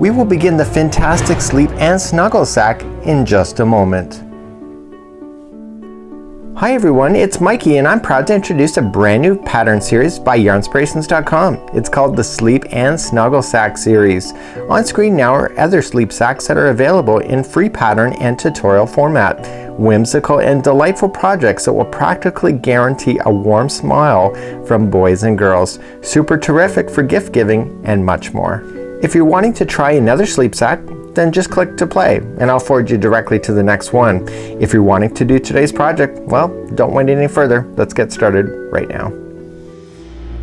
We will begin the fantastic sleep and snuggle sack in just a moment. Hi everyone, it's Mikey and I'm proud to introduce a brand new pattern series by yarnspirations.com. It's called the Sleep and Snuggle Sack series. On screen now are other sleep sacks that are available in free pattern and tutorial format. Whimsical and delightful projects that will practically guarantee a warm smile from boys and girls. Super terrific for gift giving and much more. If you're wanting to try another sleep sack, then just click to play and I'll forward you directly to the next one. If you're wanting to do today's project, well, don't wait any further. Let's get started right now.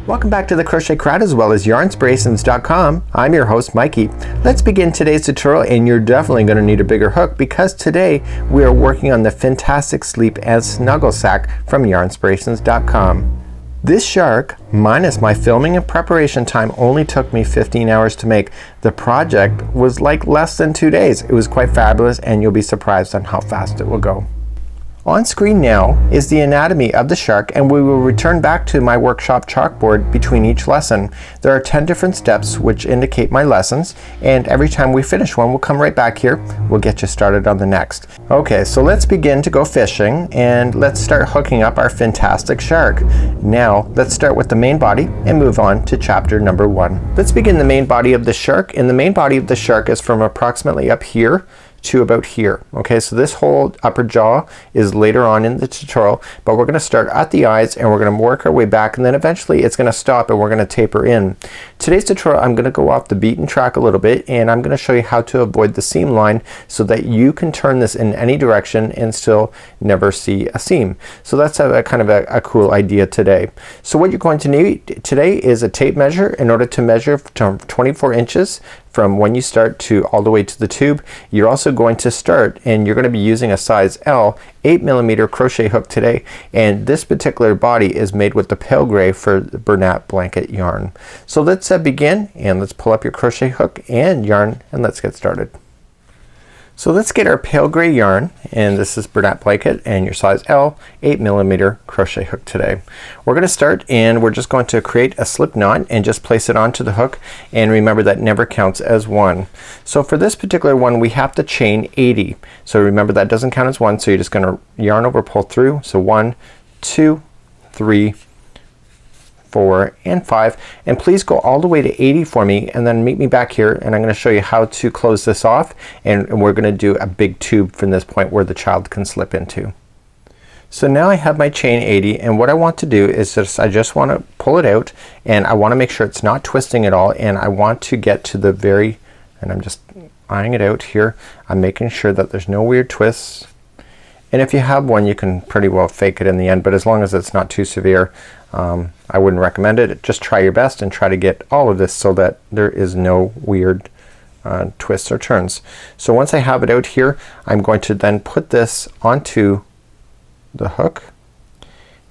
Welcome back to the Crochet Crowd as well as yarnspirations.com. I'm your host Mikey. Let's begin today's tutorial and you're definitely going to need a bigger hook because today we are working on the fantastic Sleep and Snuggle Sack from yarnspirations.com. This shark, minus my filming and preparation time, only took me 15 hours to make. The project was like less than 2 days. It was quite fabulous and you'll be surprised on how fast it will go. On screen now is the anatomy of the shark and we will return back to my workshop chalkboard between each lesson. There are 10 different steps which indicate my lessons and every time we finish one we'll come right back here. We'll get you started on the next. Okay, so let's begin to go fishing and let's start hooking up our fantastic shark. Now let's start with the main body and move on to chapter number 1. Let's begin the main body of the shark, and the main body of the shark is from approximately up here to about here. Okay, so this whole upper jaw is later on in the tutorial, but we're going to start at the eyes and we're going to work our way back and then eventually it's going to stop and we're going to taper in. Today's tutorial I'm going to go off the beaten track a little bit and I'm going to show you how to avoid the seam line so that you can turn this in any direction and still never see a seam. So that's a kind of a cool idea today. So what you're going to need today is a tape measure in order to measure from 24 inches from when you start to all the way to the tube. You're also going to start and you're going to be using a size L 8mm crochet hook today, and this particular body is made with the pale gray for the Bernat blanket yarn. So let's begin and let's pull up your crochet hook and yarn and let's get started. So let's get our pale gray yarn, and this is Bernat blanket and your size L 8mm crochet hook today. We're going to start and we're just going to create a slip knot and just place it onto the hook, and remember that never counts as one. So for this particular one we have to chain 80. So remember that doesn't count as one, so you're just going to yarn over, pull through. So 1, 2, 3, 4 and 5, and please go all the way to 80 for me and then meet me back here and I'm going to show you how to close this off, and we're going to do a big tube from this point where the child can slip into. So now I have my chain 80 and what I want to do is I just want to pull it out and I want to make sure it's not twisting at all, and I want to get to the very, and I'm just eyeing it out here. I'm making sure that there's no weird twists, and if you have one you can pretty well fake it in the end, but as long as it's not too severe, I wouldn't recommend it. Just try your best and try to get all of this so that there is no weird twists or turns. So once I have it out here, I'm going to then put this onto the hook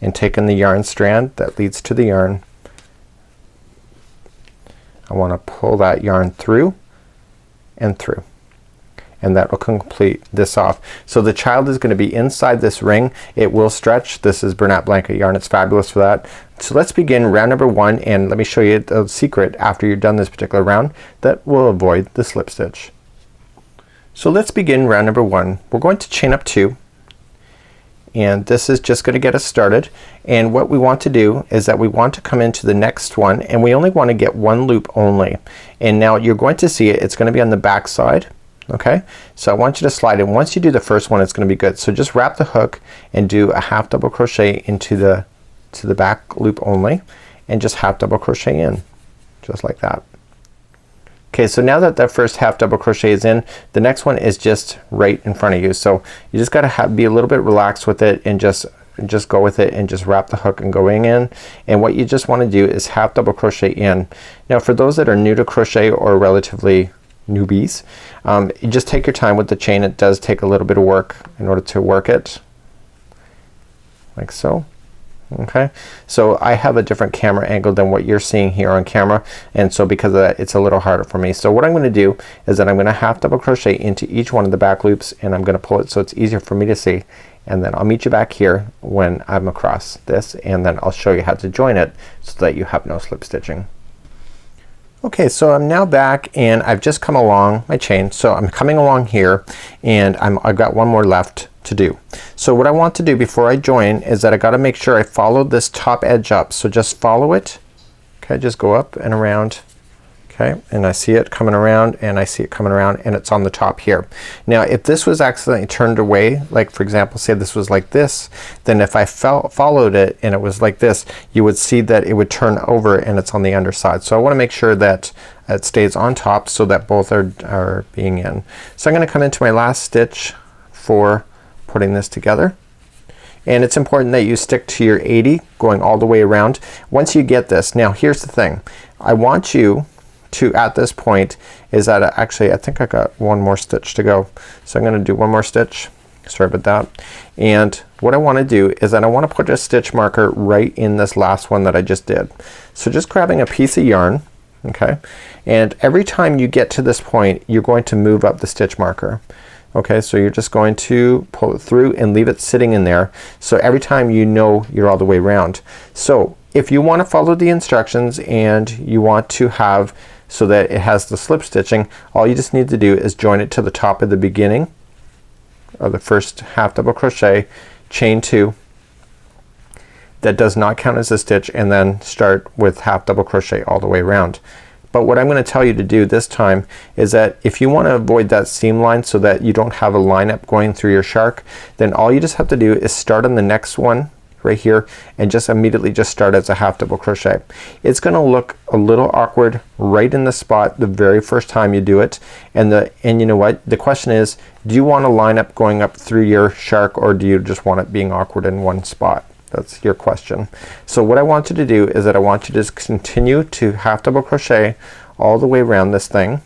and take in the yarn strand that leads to the yarn. I want to pull that yarn through and through, and that will complete this off. So the child is going to be inside this ring. It will stretch. This is Bernat blanket yarn. It's fabulous for that. So let's begin round number 1, and let me show you the secret after you're done this particular round that will avoid the slip stitch. So let's begin round number 1. We're going to chain up 2, and this is just going to get us started, and what we want to do is that we want to come into the next one and we only want to get one loop only, and now you're going to see it. It's going to be on the back side. Okay, so I want you to slide in. Once you do the first one it's going to be good. So just wrap the hook and do a half double crochet into the back loop only, and just half double crochet in just like that. Okay, so now that that first half double crochet is in, the next one is just right in front of you. So you just gotta be a little bit relaxed with it and just go with it and just wrap the hook and going in, and what you just want to do is half double crochet in. Now for those that are new to crochet or relatively newbies, you just take your time with the chain. It does take a little bit of work in order to work it like so. Okay, so I have a different camera angle than what you're seeing here on camera, and so because of that it's a little harder for me. So what I'm going to do is that I'm going to half double crochet into each one of the back loops, and I'm going to pull it so it's easier for me to see, and then I'll meet you back here when I'm across this, and then I'll show you how to join it so that you have no slip stitching. Okay, so I'm now back and I've just come along my chain. So I'm coming along here and I've got one more left to do. So what I want to do before I join is that I got to make sure I follow this top edge up. So just follow it. Okay, just go up and around. Okay, and I see it coming around and I see it coming around and it's on the top here. Now if this was accidentally turned away, like for example say this was like this, then if I followed it and it was like this, you would see that it would turn over and it's on the underside. So I want to make sure that it stays on top so that both are being in. So I'm going to come into my last stitch for putting this together. And it's important that you stick to your 80 going all the way around. Once you get this, now here's the thing. I want you to, at this point, is that actually I think I got one more stitch to go. So I'm gonna do one more stitch. Sorry about that. And what I want to do is that I want to put a stitch marker right in this last one that I just did. So just grabbing a piece of yarn, okay, and every time you get to this point you're going to move up the stitch marker. Okay, so you're just going to pull it through and leave it sitting in there. So every time you know you're all the way around. So if you want to follow the instructions and you want to have so that it has the slip stitching, all you just need to do is join it to the top of the beginning of the first half double crochet, chain 2. That does not count as a stitch, and then start with half double crochet all the way around. But what I'm going to tell you to do this time is that if you want to avoid that seam line so that you don't have a line up going through your shark, then all you just have to do is start on the next one right here and just immediately just start as a half double crochet. It's gonna look a little awkward right in the spot the very first time you do it, and you know what, the question is, do you want a line up going up through your shark, or do you just want it being awkward in one spot? That's your question. So what I want you to do is that I want you to just continue to half double crochet all the way around this thing,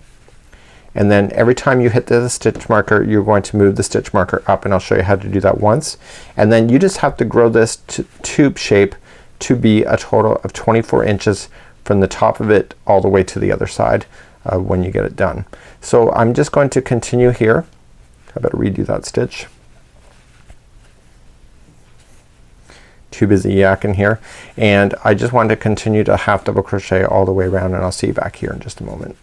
and then every time you hit the stitch marker you're going to move the stitch marker up, and I'll show you how to do that once. And then you just have to grow this tube shape to be a total of 24 inches from the top of it all the way to the other side when you get it done. So I'm just going to continue here. I better redo that stitch. Too busy yakking here, and I just want to continue to half double crochet all the way around, and I'll see you back here in just a moment.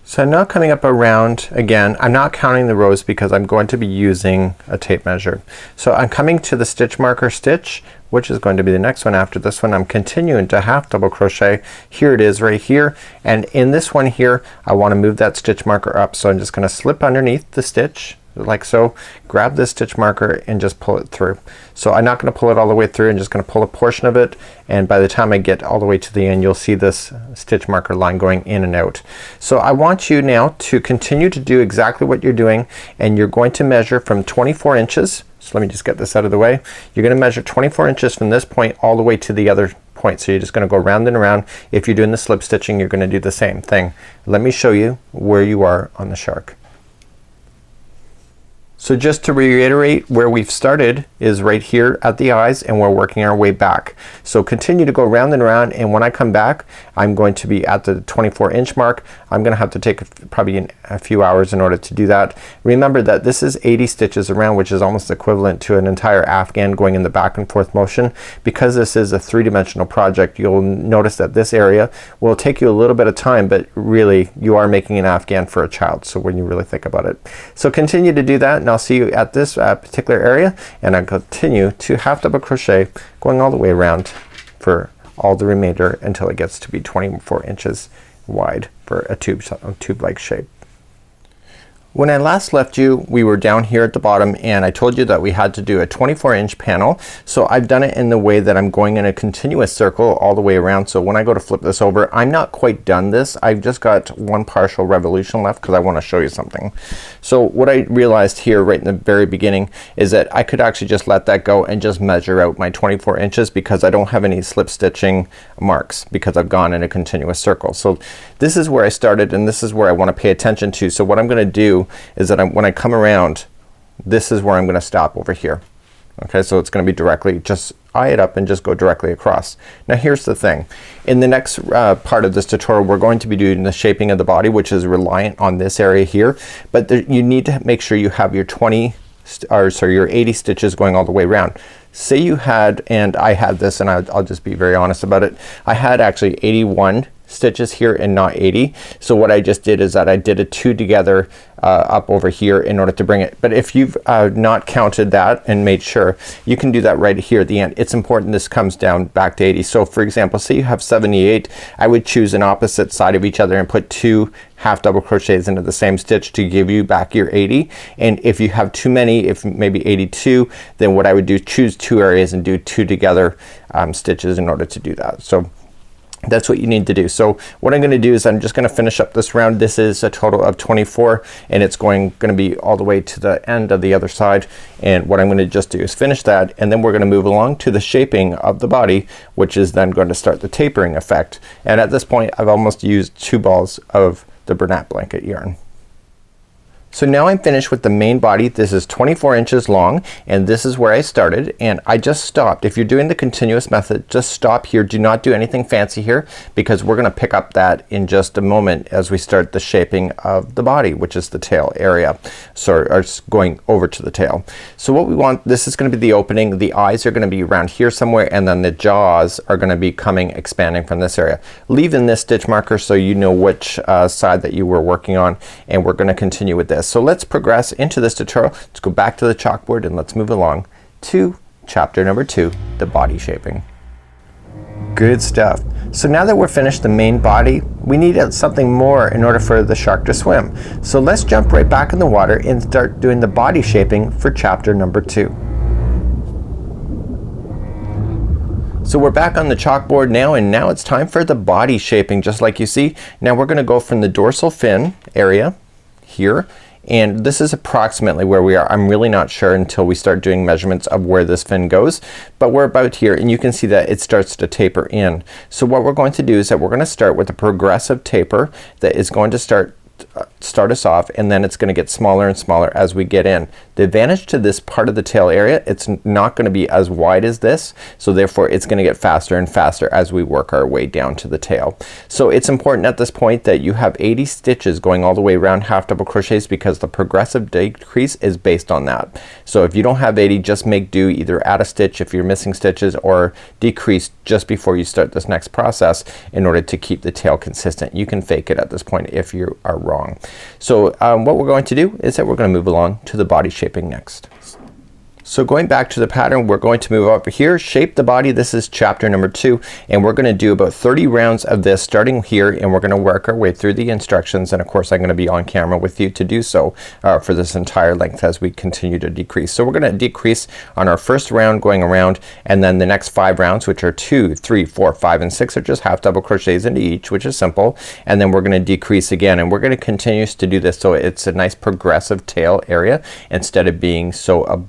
So I'm now coming up around again. I'm not counting the rows because I'm going to be using a tape measure. So I'm coming to the stitch marker stitch, which is going to be the next one after this one. I'm continuing to half double crochet. Here it is right here, and in this one here I want to move that stitch marker up. So I'm just gonna slip underneath the stitch like so, grab this stitch marker and just pull it through. So I'm not gonna pull it all the way through, I'm just gonna pull a portion of it, and by the time I get all the way to the end you'll see this stitch marker line going in and out. So I want you now to continue to do exactly what you're doing, and you're going to measure from 24 inches. So let me just get this out of the way. You're gonna measure 24 inches from this point all the way to the other point. So you're just gonna go round and around. If you're doing the slip stitching you're gonna do the same thing. Let me show you where you are on the shark. So just to reiterate, where we've started is right here at the eyes, and we're working our way back. So continue to go round and around, and when I come back I'm going to be at the 24-inch mark. I'm gonna have to take probably a few hours in order to do that. Remember that this is 80 stitches around, which is almost equivalent to an entire afghan going in the back and forth motion. Because this is a three-dimensional project, you'll notice that this area will take you a little bit of time, but really you are making an afghan for a child, so when you really think about it. So continue to do that, and I'll see you at this particular area, and I'll continue to half double crochet going all the way around for all the remainder until it gets to be 24 inches wide for a tube-like shape. When I last left you we were down here at the bottom, and I told you that we had to do a 24-inch panel. So I've done it in the way that I'm going in a continuous circle all the way around. So when I go to flip this over, I'm not quite done this. I've just got one partial revolution left because I want to show you something. So what I realized here right in the very beginning is that I could actually just let that go and just measure out my 24 inches because I don't have any slip stitching marks because I've gone in a continuous circle. So this is where I started, and this is where I want to pay attention to. So what I'm gonna do is that when I come around, this is where I'm gonna stop over here. Okay, so it's gonna be directly, just eye it up and just go directly across. Now here's the thing. In the next part of this tutorial we're going to be doing the shaping of the body, which is reliant on this area here, but you need to make sure you have your your 80 stitches going all the way around. Say you had, and I had this, and I'll just be very honest about it, I had actually 81 stitches here and not 80. So what I just did is that I did a 2 together up over here in order to bring it. But if you've not counted that and made sure, you can do that right here at the end. It's important this comes down back to 80. So for example, say you have 78, I would choose an opposite side of each other and put 2 half double crochets into the same stitch to give you back your 80. And if you have too many, if maybe 82, then what I would do, choose 2 areas and do 2 together stitches in order to do that. So that's what you need to do. So what I'm gonna do is I'm just gonna finish up this round. This is a total of 24 and it's gonna be all the way to the end of the other side. And what I'm gonna just do is finish that, and then we're gonna move along to the shaping of the body, which is then going to start the tapering effect. And at this point I've almost used 2 balls of the Bernat blanket yarn. So now I'm finished with the main body. This is 24 inches long and this is where I started, and I just stopped. If you're doing the continuous method, just stop here. Do not do anything fancy here because we're gonna pick up that in just a moment as we start the shaping of the body, which is the tail area. So going over to the tail. So what we want, this is gonna be the opening. The eyes are gonna be around here somewhere, and then the jaws are gonna be expanding from this area. Leave in this stitch marker so you know which side that you were working on, and we're gonna continue with this. So let's progress into this tutorial. Let's go back to the chalkboard and let's move along to chapter number 2, the body shaping. Good stuff. So now that we're finished the main body, we need something more in order for the shark to swim. So let's jump right back in the water and start doing the body shaping for chapter number 2. So we're back on the chalkboard now, and now it's time for the body shaping, just like you see. Now we're gonna go from the dorsal fin area here, and this is approximately where we are. I'm really not sure until we start doing measurements of where this fin goes, but we're about here, and you can see that it starts to taper in. So what we're going to do is that we're gonna start with a progressive taper that is going to start us off, and then it's gonna get smaller and smaller as we get in. The advantage to this part of the tail area, it's not gonna be as wide as this, so therefore it's gonna get faster and faster as we work our way down to the tail. So it's important at this point that you have 80 stitches going all the way around half double crochets, because the progressive decrease is based on that. So if you don't have 80, just make do, either add a stitch if you're missing stitches, or decrease just before you start this next process in order to keep the tail consistent. You can fake it at this point if you are wrong. So what we're going to do is that we're gonna move along to the body shaping next. So going back to the pattern, we're going to move over here, shape the body. This is chapter number 2, and we're gonna do about 30 rounds of this starting here, and we're gonna work our way through the instructions, and of course I'm gonna be on camera with you to do so for this entire length as we continue to decrease. So we're gonna decrease on our first round going around, and then the next 5 rounds, which are 2, 3, 4, 5, and 6, are just half double crochets into each, which is simple, and then we're gonna decrease again, and we're gonna continue to do this so it's a nice progressive tail area instead of being so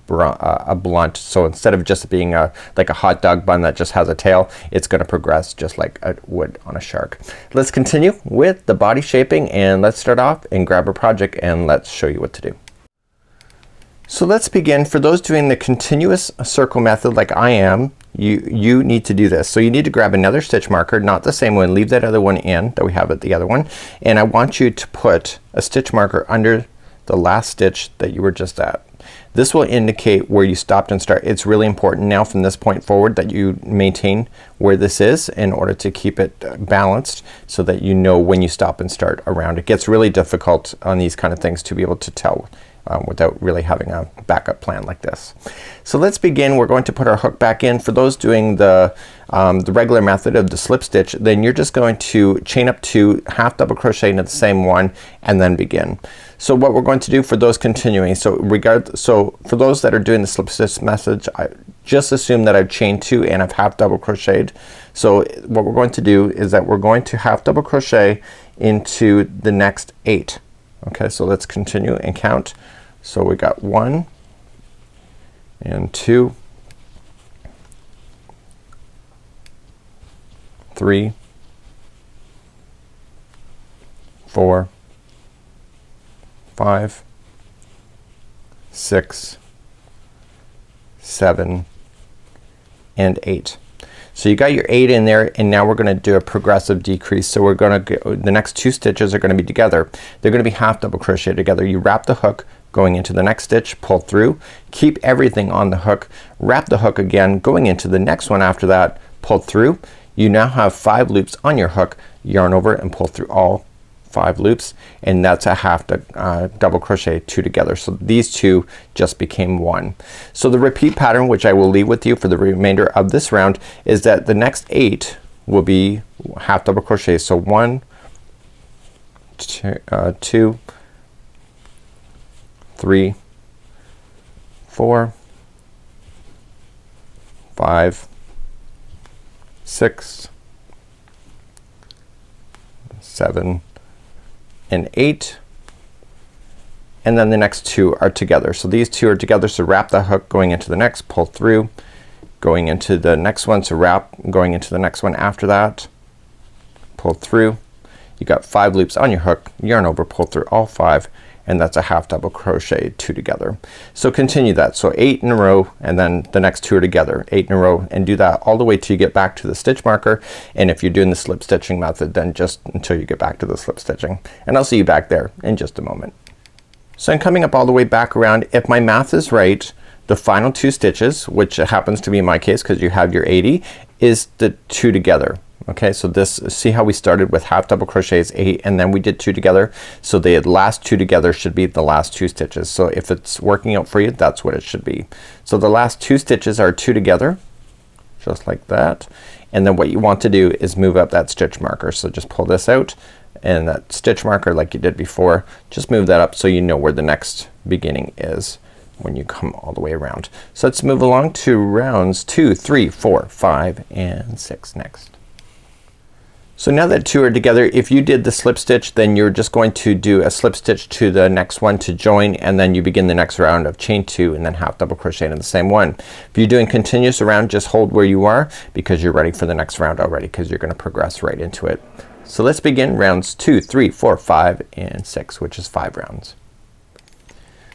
blunt. So instead of just being like a hot dog bun that just has a tail, it's gonna progress just like it would on a shark. Let's continue with the body shaping, and let's start off and grab a project and let's show you what to do. So let's begin. For those doing the continuous circle method like I am, you need to do this. So you need to grab another stitch marker, not the same one, leave that other one in that we have at the other one, and I want you to put a stitch marker under the last stitch that you were just at. This will indicate where you stopped and start. It's really important now from this point forward that you maintain where this is in order to keep it balanced, so that you know when you stop and start around. It gets really difficult on these kind of things to be able to tell without really having a backup plan like this. So let's begin. We're going to put our hook back in. For those doing the regular method of the slip stitch, then you're just going to chain up 2, half double crochet into the same one, and then begin. So what we're going to do for those continuing, so for those that are doing the slip stitch method, I just assume that I've chained 2 and I've half double crocheted. So what we're going to do is that we're going to half double crochet into the next 8. Okay, so let's continue and count. So we got 1 and 2, 3, 4, 5, 6, 7, and 8. So you got your 8 in there, and now we're gonna do a progressive decrease. So we're gonna go, the next 2 stitches are gonna be together. They're gonna be half double crochet together. You wrap the hook going into the next stitch, pull through, keep everything on the hook, wrap the hook again, going into the next one after that, pull through. You now have 5 loops on your hook. yarn over and pull through all 5 loops, and that's a half double crochet 2 together. So these two just became 1. So the repeat pattern, which I will leave with you for the remainder of this round, is that the next 8 will be half double crochet. So 1 2 3 4 5 6 7 and 8, and then the next 2 are together. So these 2 are together, so wrap the hook going into the next, pull through, going into the next one, so wrap going into the next one after that, pull through. You got 5 loops on your hook, yarn over, pull through all 5, and that's a half double crochet 2 together. So continue that. So 8 in a row, and then the next 2 are together, 8 in a row, and do that all the way till you get back to the stitch marker. And if you're doing the slip stitching method, then just until you get back to the slip stitching, and I'll see you back there in just a moment. So I'm coming up all the way back around. If my math is right, the final 2 stitches, which happens to be in my case because you have your 80, is the 2 together. Okay, so this, see how we started with half double crochets 8 and then we did 2 together, so the last 2 together should be the last 2 stitches. So if it's working out for you, that's what it should be. So the last 2 stitches are 2 together, just like that, and then what you want to do is move up that stitch marker. So just pull this out, and that stitch marker, like you did before, just move that up so you know where the next beginning is when you come all the way around. So let's move along to rounds 2 3 4 5 and 6 next. So now that 2 are together, if you did the slip stitch, then you're just going to do a slip stitch to the next one to join, and then you begin the next round of chain 2 and then half double crochet into the same one. If you're doing continuous around, just hold where you are because you're ready for the next round already, because you're gonna progress right into it. So let's begin rounds 2 3 4 5 and 6, which is 5 rounds.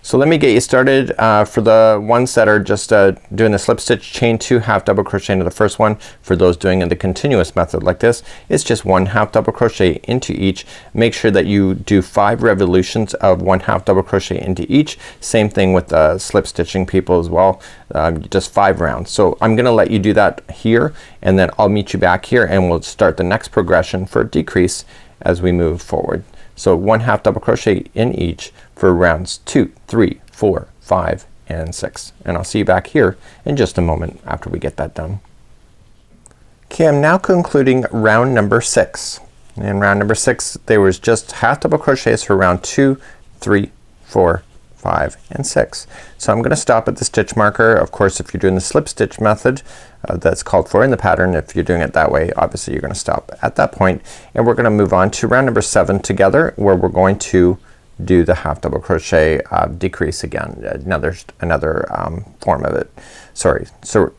So let me get you started for the ones that are just doing the slip stitch, chain 2, half double crochet into the first one. For those doing the continuous method like this, it's just 1 half double crochet into each. Make sure that you do 5 revolutions of 1 half double crochet into each. Same thing with the slip stitching people as well, just 5 rounds. So I'm gonna let you do that here, and then I'll meet you back here and we'll start the next progression for decrease as we move forward. So 1 half double crochet in each for rounds 2 3 4 5 and 6, and I'll see you back here in just a moment after we get that done. Okay, I'm now concluding round number 6. In round number 6 there was just half double crochets for round 2 3 4 5 and 6. So I'm gonna stop at the stitch marker. Of course, if you're doing the slip stitch method, that's called for in the pattern, if you're doing it that way, obviously you're gonna stop at that point, and we're gonna move on to round number 7 together, where we're going to do the half double crochet decrease again, another form of it. Sorry. So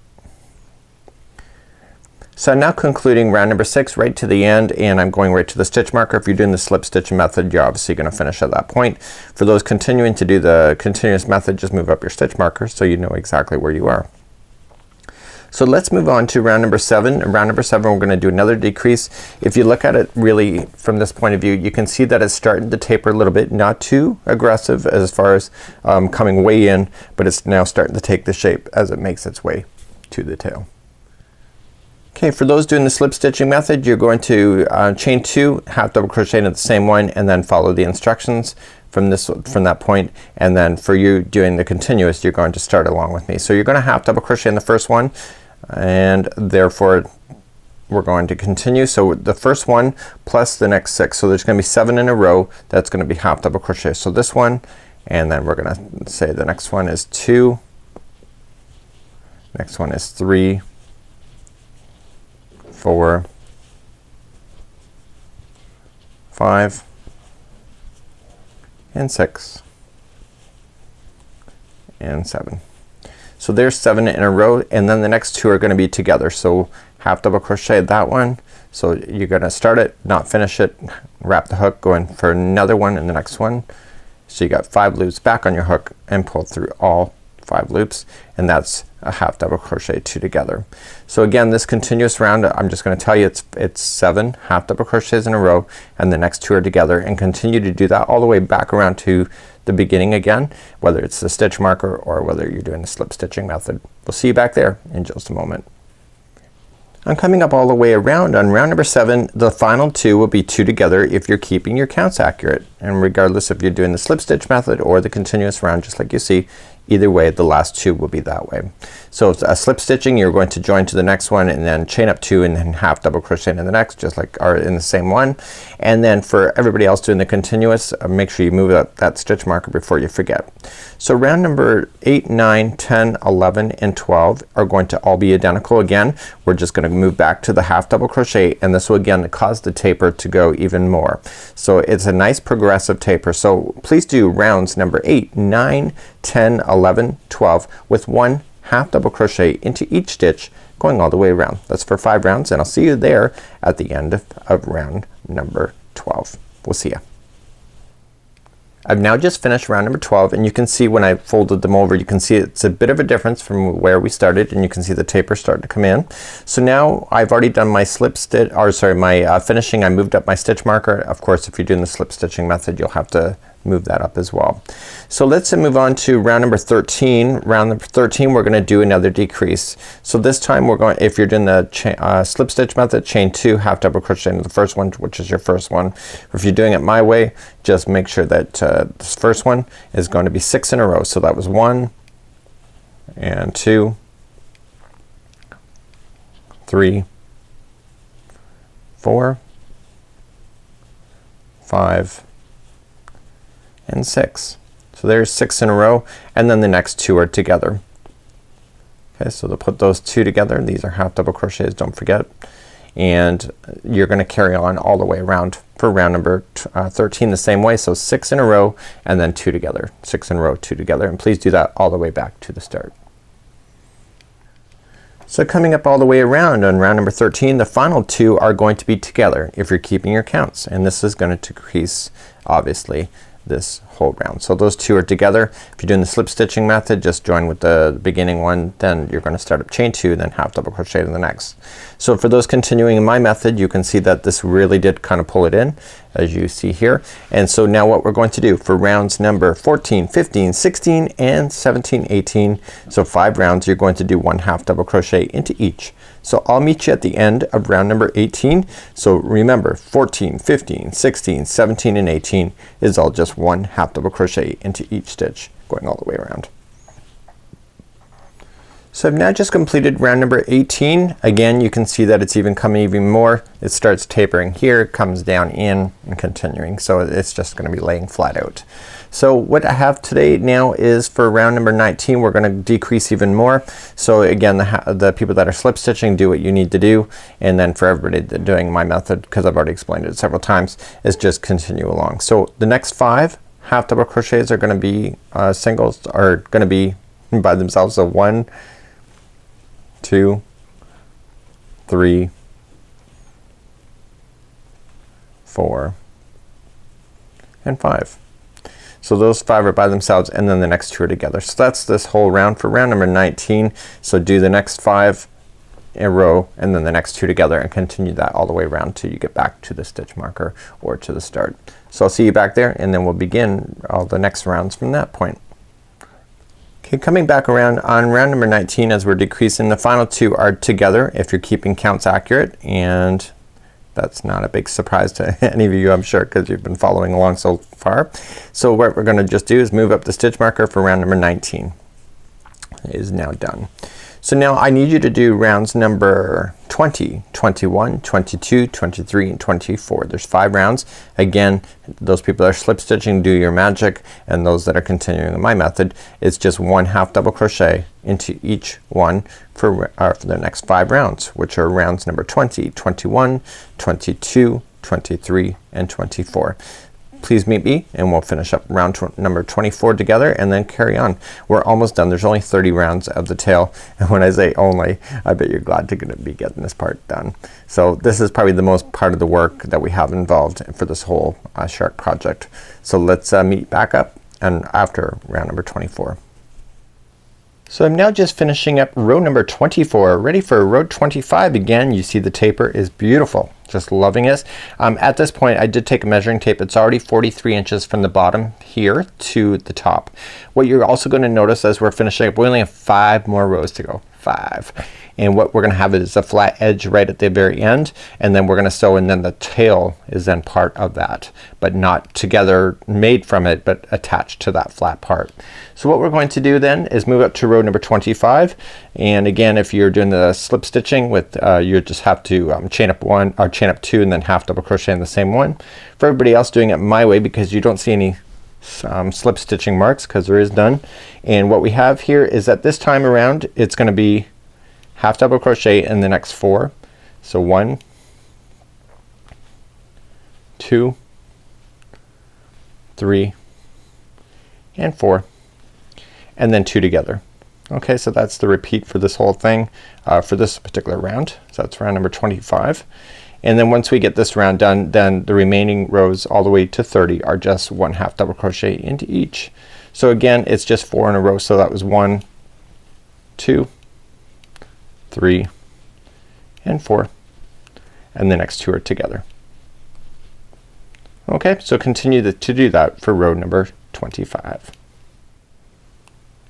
I'm now concluding round number 6 right to the end, and I'm going right to the stitch marker. If you're doing the slip stitch method, you're obviously gonna finish at that point. For those continuing to do the continuous method, just move up your stitch marker so you know exactly where you are. So let's move on to round number 7. In round number 7 we're gonna do another decrease. If you look at it really from this point of view, you can see that it's starting to taper a little bit, not too aggressive as far as coming way in, but it's now starting to take the shape as it makes its way to the tail. Okay, for those doing the slip stitching method, you're going to chain 2, half double crochet into the same one, and then follow the instructions from that point. And then for you doing the continuous, you're going to start along with me. So you're gonna half double crochet in the first one, and therefore we're going to continue. So the first one plus the next 6, so there's gonna be 7 in a row. That's gonna be half double crochet. So this one, and then we're gonna say the next one is 2, next one is 3, 4, 5 and 6 and 7. So there's 7 in a row, and then the next 2 are gonna be together. So half double crochet that one. So you're gonna start it, not finish it, wrap the hook, go in for another one in the next one. So you got 5 loops back on your hook and pull through all 5 loops, and that's a half double crochet 2 together. So again, this continuous round, I'm just gonna tell you it's 7 half double crochets in a row, and the next 2 are together, and continue to do that all the way back around to the beginning again, whether it's the stitch marker or whether you're doing the slip stitching method. We'll see you back there in just a moment. I'm coming up all the way around. On round number 7, the final 2 will be 2 together if you're keeping your counts accurate, and regardless if you're doing the slip stitch method or the continuous round, just like you see, either way the last 2 will be that way. So it's a slip stitching, you're going to join to the next one and then chain up 2 and then half double crochet into the next, just like are in the same one. And then for everybody else doing the continuous, make sure you move up that stitch marker before you forget. So round number 8, 9, 10, 11 and 12 are going to all be identical. Again, we're just gonna move back to the half double crochet, and this will again cause the taper to go even more. So it's a nice progressive taper. So please do rounds number 8, 9, 10, 11, 12 with 1 half double crochet into each stitch going all the way around. That's for 5 rounds, and I'll see you there at the end of round number 12. We'll see ya. I've now just finished round number 12, and you can see when I folded them over, you can see it's a bit of a difference from where we started, and you can see the taper starting to come in. So now I've already done my slip stitch, or sorry, my finishing. I moved up my stitch marker. Of course, if you're doing the slip stitching method, you'll have to move that up as well. So let's move on to round number 13. Round number 13, we're gonna do another decrease. So this time we're going, if you're doing the slip stitch method, chain 2, half double crochet into the first one, which is your first one. If you're doing it my way, just make sure that this first one is going to be 6 in a row. So that was 1 and 2, 3, 4, 5 and 6. So there's 6 in a row, and then the next 2 are together. Okay, so to put those 2 together, these are half double crochets, don't forget, and you're gonna carry on all the way around for round number 13 the same way. So 6 in a row and then 2 together, 6 in a row, 2 together, and please do that all the way back to the start. So coming up all the way around on round number 13, the final 2 are going to be together if you're keeping your counts, and this is going to decrease obviously this whole round. So those 2 are together. If you're doing the slip stitching method, just join with the beginning one, then you're going to start up chain 2, then half double crochet to the next. So for those continuing in my method, you can see that this really did kind of pull it in, as you see here. And so now what we're going to do for rounds number 14, 15, 16 and 17, 18, so 5 rounds, you're going to do 1 half double crochet into each. So I'll meet you at the end of round number 18. So remember, 14, 15, 16, 17 and 18 is all just 1 half double crochet into each stitch going all the way around. So I've now just completed round number 18. Again, you can see that it's even coming even more. It starts tapering here, comes down in and continuing. So it's just gonna be laying flat out. So what I have today now is for round number 19, we're gonna decrease even more. So again, the people that are slip stitching, do what you need to do, and then for everybody that doing my method, because I've already explained it several times, is just continue along. So the next 5 half double crochets are gonna be singles, are gonna be by themselves. So 1, 2, 3, 4 and 5. So those 5 are by themselves, and then the next 2 are together. So that's this whole round for round number 19. So do the next 5 in a row and then the next 2 together, and continue that all the way around till you get back to the stitch marker or to the start. So I'll see you back there, and then we'll begin all the next rounds from that point. Okay, coming back around on round number 19, as we're decreasing, the final 2 are together if you're keeping counts accurate, and that's not a big surprise to any of you, I'm sure, because you've been following along so far. So what we're gonna just do is move up the stitch marker for round number 19. It is now done. So now I need you to do rounds number 20, 21, 22, 23 and 24. There's 5 rounds. Again, those people that are slip stitching, do your magic, and those that are continuing in my method, it's just 1 half double crochet into each one for the next 5 rounds, which are rounds number 20, 21, 22, 23 and 24. Please meet me and we'll finish up round number 24 together and then carry on. We're almost done. There's only 30 rounds of the tail, and when I say only, I bet you're glad to be getting this part done. So this is probably the most part of the work that we have involved for this whole shark project. So let's meet back up and after round number 24. So I'm now just finishing up row number 24, ready for row 25. Again, you see the taper is beautiful. Just loving it. At this point I did take a measuring tape. It's already 43 inches from the bottom here to the top. What you're also going to notice as we're finishing up, we only have 5 more rows to go. 5. And what we're gonna have is a flat edge right at the very end, and then we're gonna sew, and then the tail is then part of that, but not together made from it, but attached to that flat part. So what we're going to do then is move up to row number 25, and again, if you're doing the slip stitching with you just have to chain up 1 or chain up 2 and then half double crochet in the same one. For everybody else doing it my way, because you don't see any slip stitching marks because there is none, and what we have here is that this time around it's going to be half double crochet in the next 4. So 1, 2, 3 and 4, and then 2 together. Okay, so that's the repeat for this whole thing for this particular round. So that's round number 25. And then once we get this round done, then the remaining rows all the way to 30 are just 1 half double crochet into each. So again, it's just 4 in a row. So that was 1, 2, 3 and 4, and the next 2 are together. Okay, so continue to do that for row number 25.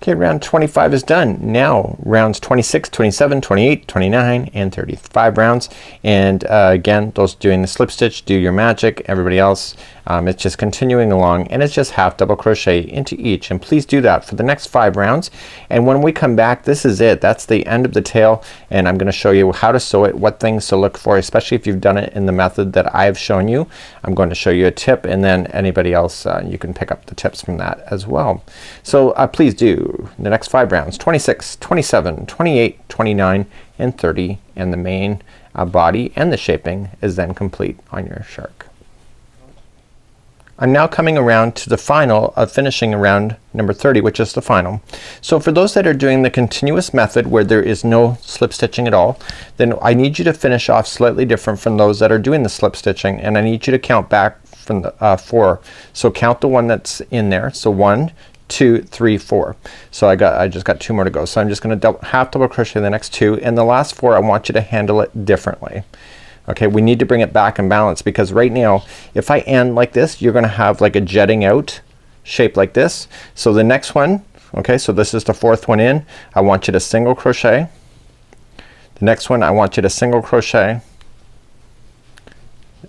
Okay, round 25 is done. Now rounds 26, 27, 28, 29 and 30. 5 rounds, and again, those doing the slip stitch, do your magic. Everybody else, it's just continuing along, and it's just half double crochet into each, and please do that for the next 5 rounds. And when we come back, this is it. That's the end of the tail, and I'm gonna show you how to sew it, what things to look for, especially if you've done it in the method that I've shown you. I'm going to show you a tip, and then anybody else you can pick up the tips from that as well. So please do the next 5 rounds, 26, 27, 28, 29 and 30, and the main body and the shaping is then complete on your shark. I'm now coming around to the final of finishing around number 30, which is the final. So for those that are doing the continuous method where there is no slip stitching at all, then I need you to finish off slightly different from those that are doing the slip stitching, and I need you to count back from the 4. So count the one that's in there. So 1, 2, 3, 4. So I just got 2 more to go. So I'm just gonna half double crochet the next 2, and the last 4 I want you to handle it differently. Okay, we need to bring it back in balance, because right now if I end like this, you're gonna have like a jetting out shape like this. So the next one, okay, so this is the 4th one in, I want you to single crochet. The next one I want you to single crochet.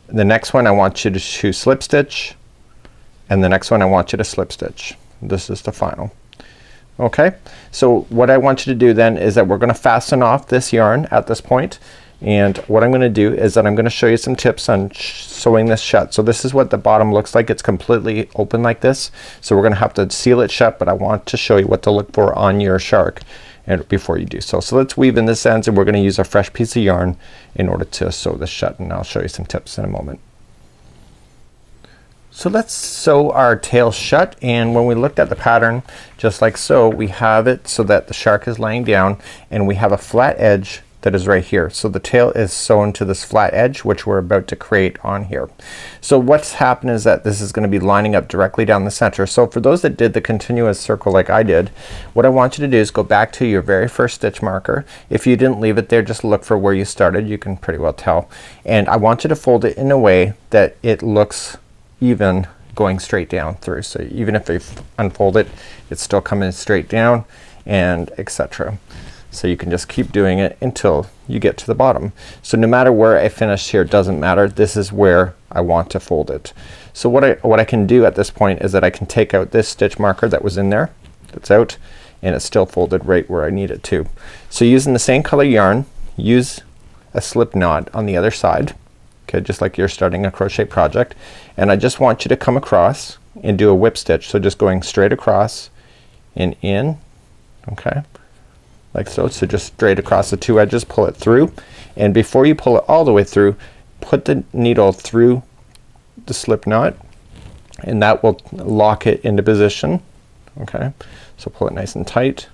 The next one I want you to slip stitch, and the next one I want you to slip stitch. This is the final. Okay, so what I want you to do then is that we're gonna fasten off this yarn at this point, and what I'm gonna do is that I'm gonna show you some tips on sewing this shut. So this is what the bottom looks like. It's completely open like this, so we're gonna have to seal it shut, but I want to show you what to look for on your shark and before you do so. So let's weave in this ends, and we're gonna use a fresh piece of yarn in order to sew this shut, and I'll show you some tips in a moment. So let's sew our tail shut, and when we looked at the pattern just like so, we have it so that the shark is laying down and we have a flat edge that is right here. So the tail is sewn to this flat edge which we're about to create on here. So what's happened is that this is gonna be lining up directly down the center. So for those that did the continuous circle like I did, what I want you to do is go back to your very first stitch marker. If you didn't leave it there, just look for where you started. You can pretty well tell. And I want you to fold it in a way that it looks even going straight down through. So even if I unfold it, it's still coming straight down, and etc. So you can just keep doing it until you get to the bottom. So no matter where I finish here, it doesn't matter. This is where I want to fold it. So what I can do at this point is that I can take out this stitch marker that was in there, that's out, and it's still folded right where I need it to. So using the same color yarn, use a slip knot on the other side. Okay, just like you're starting a crochet project, and I just want you to come across and do a whip stitch. So just going straight across and in, okay, like so. So just straight across the 2 edges, pull it through, and before you pull it all the way through, put the needle through the slip knot, and that will lock it into position. Okay, so pull it nice and tight.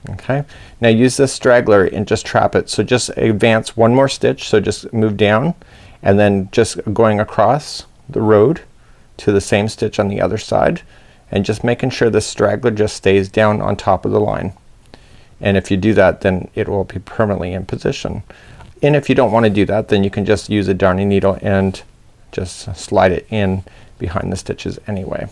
Okay, now use this straggler and just trap it. So just advance 1 more stitch, so just move down, and then just going across the road to the same stitch on the other side, and just making sure this straggler just stays down on top of the line. And if you do that, then it will be permanently in position. And if you don't want to do that, then you can just use a darning needle and just slide it in behind the stitches anyway.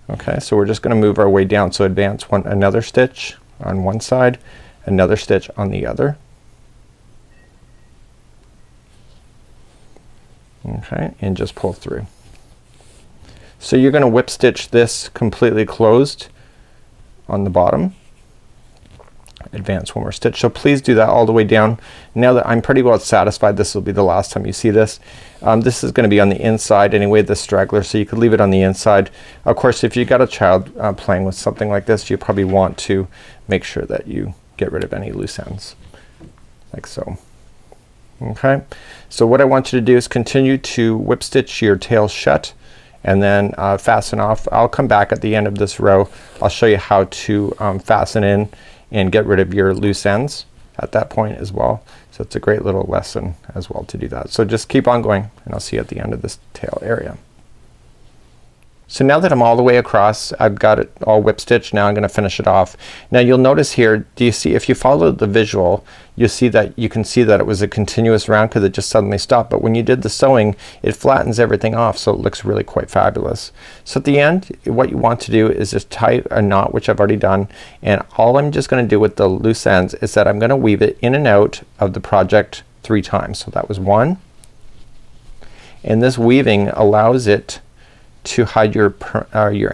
Okay, so we're just gonna move our way down. So advance another stitch on one side, another stitch on the other. Okay, and just pull through. So you're gonna whip stitch this completely closed on the bottom. Advance one more stitch. So please do that all the way down. Now that I'm pretty well satisfied this will be the last time you see this. This is gonna be on the inside anyway, the straggler, so you could leave it on the inside. Of course, if you got a child playing with something like this, you probably want to make sure that you get rid of any loose ends, like so. Okay, so what I want you to do is continue to whip stitch your tail shut and then fasten off. I'll come back at the end of this row. I'll show you how to fasten in and get rid of your loose ends at that point as well. So it's a great little lesson as well to do that. So just keep on going and I'll see you at the end of this tail area. So now that I'm all the way across, I've got it all whip stitched. Now I'm gonna finish it off. Now you'll notice here, do you see, if you follow the visual, you'll see that you can see that it was a continuous round because it just suddenly stopped. But when you did the sewing, it flattens everything off, so it looks really quite fabulous. So at the end, what you want to do is just tie a knot, which I've already done, and all I'm just gonna do with the loose ends is that I'm gonna weave it in and out of the project 3 times. So that was 1, and this weaving allows it to hide your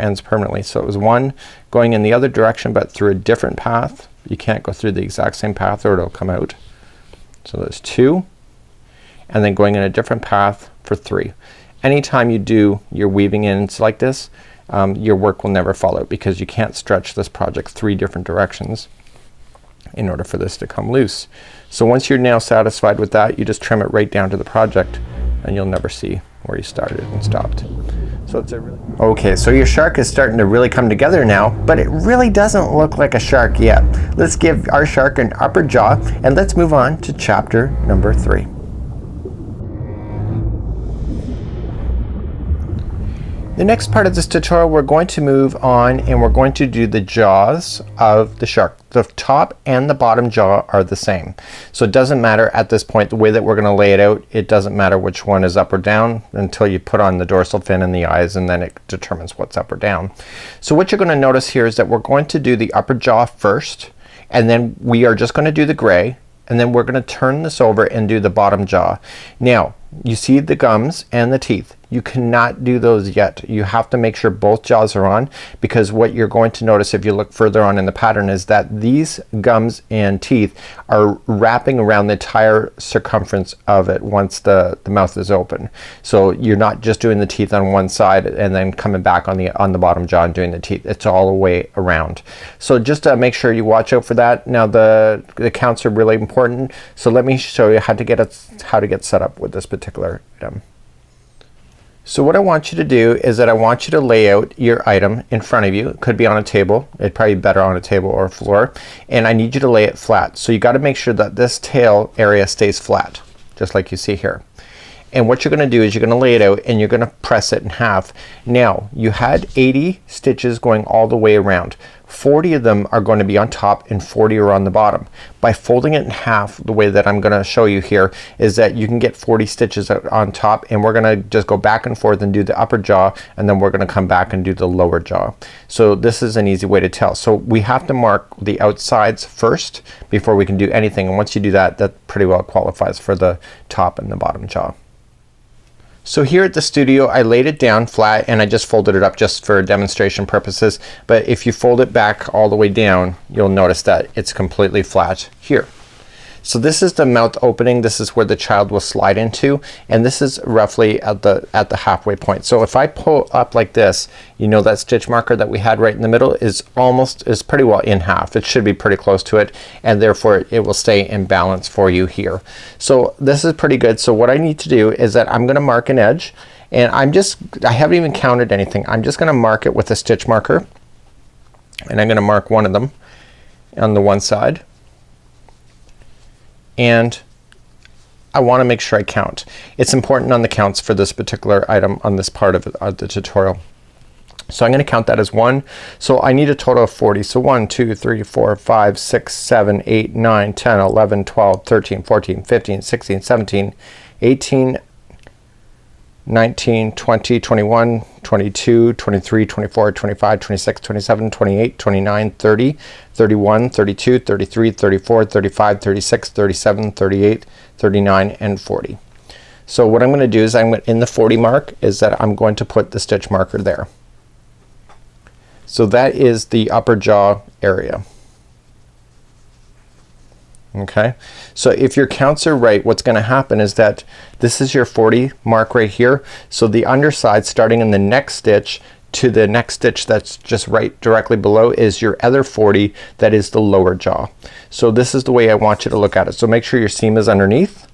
ends permanently. So it was 1 going in the other direction but through a different path. You can't go through the exact same path or it'll come out. So there's 2, and then going in a different path for 3. Anytime you do your weaving ends like this, your work will never fall out because you can't stretch this project 3 different directions in order for this to come loose. So once you're now satisfied with that, you just trim it right down to the project and you'll never see where you started and stopped. So it's a really okay, so your shark is starting to really come together now, but it really doesn't look like a shark yet. Let's give our shark an upper jaw and let's move on to chapter number 3. The next part of this tutorial we're going to move on and we're going to do the jaws of the shark. The top and the bottom jaw are the same. So it doesn't matter at this point the way that we're gonna lay it out. It doesn't matter which one is up or down until you put on the dorsal fin and the eyes, and then it determines what's up or down. So what you're gonna notice here is that we're going to do the upper jaw first, and then we are just gonna do the gray, and then we're gonna turn this over and do the bottom jaw. Now you see the gums and the teeth. You cannot do those yet. You have to make sure both jaws are on, because what you're going to notice if you look further on in the pattern is that these gums and teeth are wrapping around the entire circumference of it once the mouth is open. So you're not just doing the teeth on one side and then coming back on the bottom jaw and doing the teeth. It's all the way around. So just make sure you watch out for that. Now the counts are really important. So let me show you how to get set up with this particular item. So what I want you to do is that I want you to lay out your item in front of you. It could be on a table. It'd probably be better on a table or a floor. And I need you to lay it flat. So you got to make sure that this tail area stays flat, just like you see here. And what you're gonna do is you're gonna lay it out and you're gonna press it in half. Now you had 80 stitches going all the way around. 40 of them are going to be on top and 40 are on the bottom. By folding it in half, the way that I'm gonna show you here is that you can get 40 stitches on top, and we're gonna just go back and forth and do the upper jaw, and then we're gonna come back and do the lower jaw. So this is an easy way to tell. So we have to mark the outsides first before we can do anything, and once you do that, that pretty well qualifies for the top and the bottom jaw. So here at the studio I laid it down flat and I just folded it up just for demonstration purposes, but if you fold it back all the way down you'll notice that it's completely flat here. So this is the mouth opening. This is where the child will slide into, and this is roughly at the halfway point. So if I pull up like this, you know that stitch marker that we had right in the middle is pretty well in half. It should be pretty close to it, and therefore it will stay in balance for you here. So this is pretty good. So what I need to do is that I'm gonna mark an edge, and I haven't even counted anything. I'm just gonna mark it with a stitch marker, and I'm gonna mark one of them on the one side. And I want to make sure I count. It's important on the counts for this particular item on this part of the tutorial. So I'm going to count that as 1. So I need a total of 40. So 1, 2, 3, 4, 5, 6, 7, 8, 9, 10, 11, 12, 13, 14, 15, 16, 17, 18, 19, 20, 21, 22, 23, 24, 25, 26, 27, 28, 29, 30, 31, 32, 33, 34, 35, 36, 37, 38, 39, and 40. So what I'm going to do is in the 40 mark is that I'm going to put the stitch marker there. So that is the upper jaw area. Okay, so if your counts are right, what's going to happen is that this is your 40 mark right here. So the underside starting in the next stitch to the next stitch that's just right directly below is your other 40, that is the lower jaw. So this is the way I want you to look at it. So make sure your seam is underneath.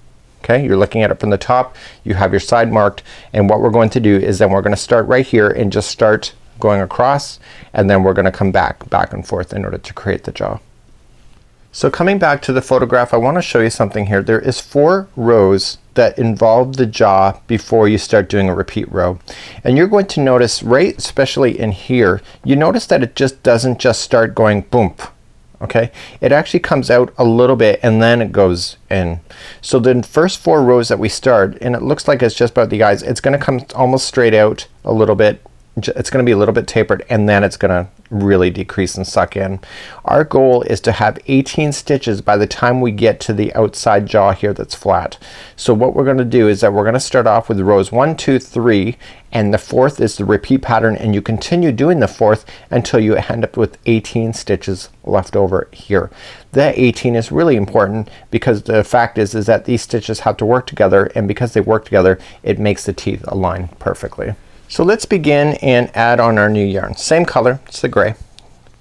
Okay, you're looking at it from the top, you have your side marked, and what we're going to do is then we're going to start right here and just start going across, and then we're going to come back and forth in order to create the jaw. So coming back to the photograph, I want to show you something here. There is 4 rows that involve the jaw before you start doing a repeat row, and you're going to notice right especially in here, you notice that it just doesn't just start going boom. Okay, it actually comes out a little bit and then it goes in. So the first 4 rows that we start, and it looks like it's just about the eyes, it's gonna come almost straight out a little bit. It's gonna be a little bit tapered, and then it's gonna really decrease and suck in. Our goal is to have 18 stitches by the time we get to the outside jaw here that's flat. So what we're gonna do is that we're gonna start off with rows 1, 2, 3, and the 4th is the repeat pattern, and you continue doing the 4th until you end up with 18 stitches left over here. That 18 is really important because the fact is that these stitches have to work together, and because they work together it makes the teeth align perfectly. So let's begin and add on our new yarn. Same color, it's the gray,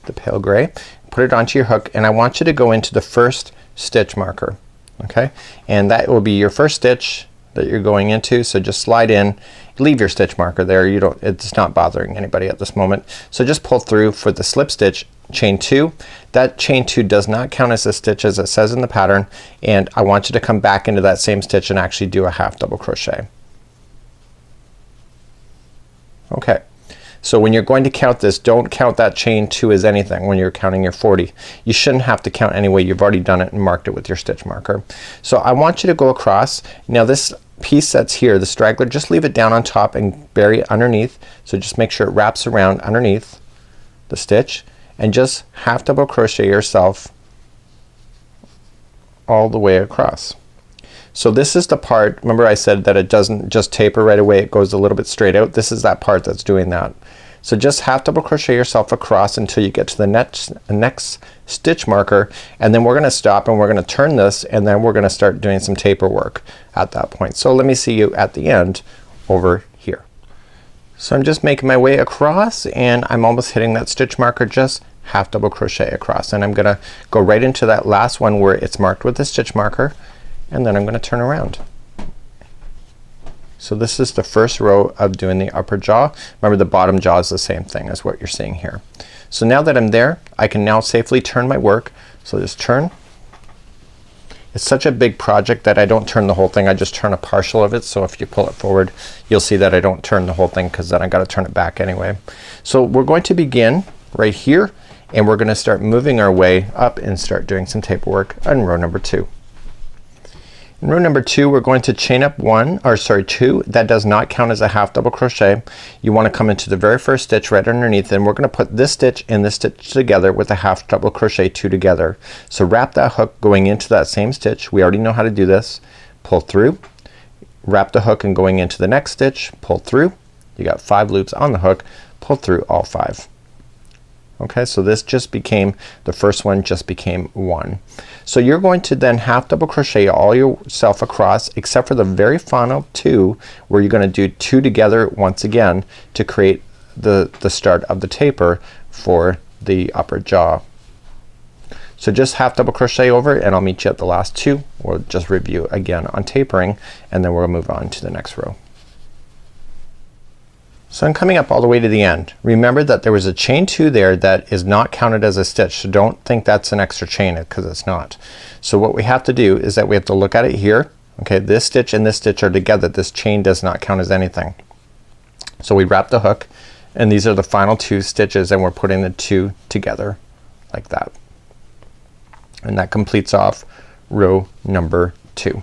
the pale gray. Put it onto your hook, and I want you to go into the first stitch marker. Okay, and that will be your first stitch that you're going into. So just slide in, leave your stitch marker there. You don't, it's not bothering anybody at this moment. So just pull through for the slip stitch, chain 2. That chain 2 does not count as a stitch as it says in the pattern, and I want you to come back into that same stitch and actually do a half double crochet. Okay, so when you're going to count this, don't count that chain 2 as anything when you're counting your 40. You shouldn't have to count anyway. You've already done it and marked it with your stitch marker. So I want you to go across. Now this piece that's here, the straggler, just leave it down on top and bury it underneath. So just make sure it wraps around underneath the stitch, and just half double crochet yourself all the way across. So this is the part, remember I said that it doesn't just taper right away, it goes a little bit straight out. This is that part that's doing that. So just half double crochet yourself across until you get to the next stitch marker, and then we're gonna stop and we're gonna turn this, and then we're gonna start doing some taper work at that point. So let me see you at the end over here. So I'm just making my way across, and I'm almost hitting that stitch marker. Just half double crochet across, and I'm gonna go right into that last one where it's marked with the stitch marker, and then I'm gonna turn around. So this is the first row of doing the upper jaw. Remember, the bottom jaw is the same thing as what you're seeing here. So now that I'm there, I can now safely turn my work. So just turn. It's such a big project that I don't turn the whole thing, I just turn a partial of it. So if you pull it forward, you'll see that I don't turn the whole thing, because then I gotta turn it back anyway. So we're going to begin right here, and we're gonna start moving our way up and start doing some taper work on row number 2. In row number 2, we're going to chain up 2. That does not count as a half double crochet. You want to come into the very first stitch right underneath, and we're gonna put this stitch and this stitch together with a half double crochet 2 together. So wrap that hook going into that same stitch. We already know how to do this. Pull through, wrap the hook, and going into the next stitch, pull through. You got 5 loops on the hook, pull through all 5. Okay, so this just became, the first one just became 1. So you're going to then half double crochet all yourself across, except for the very final 2 where you're gonna do 2 together once again to create the start of the taper for the upper jaw. So just half double crochet over, and I'll meet you at the last 2. We'll just review again on tapering, and then we'll move on to the next row. So I'm coming up all the way to the end. Remember that there was a chain 2 there that is not counted as a stitch, so don't think that's an extra chain, because it's not. So what we have to do is that we have to look at it here. Okay, this stitch and this stitch are together. This chain does not count as anything. So we wrap the hook, and these are the final 2 stitches, and we're putting the 2 together like that. And that completes off row number 2.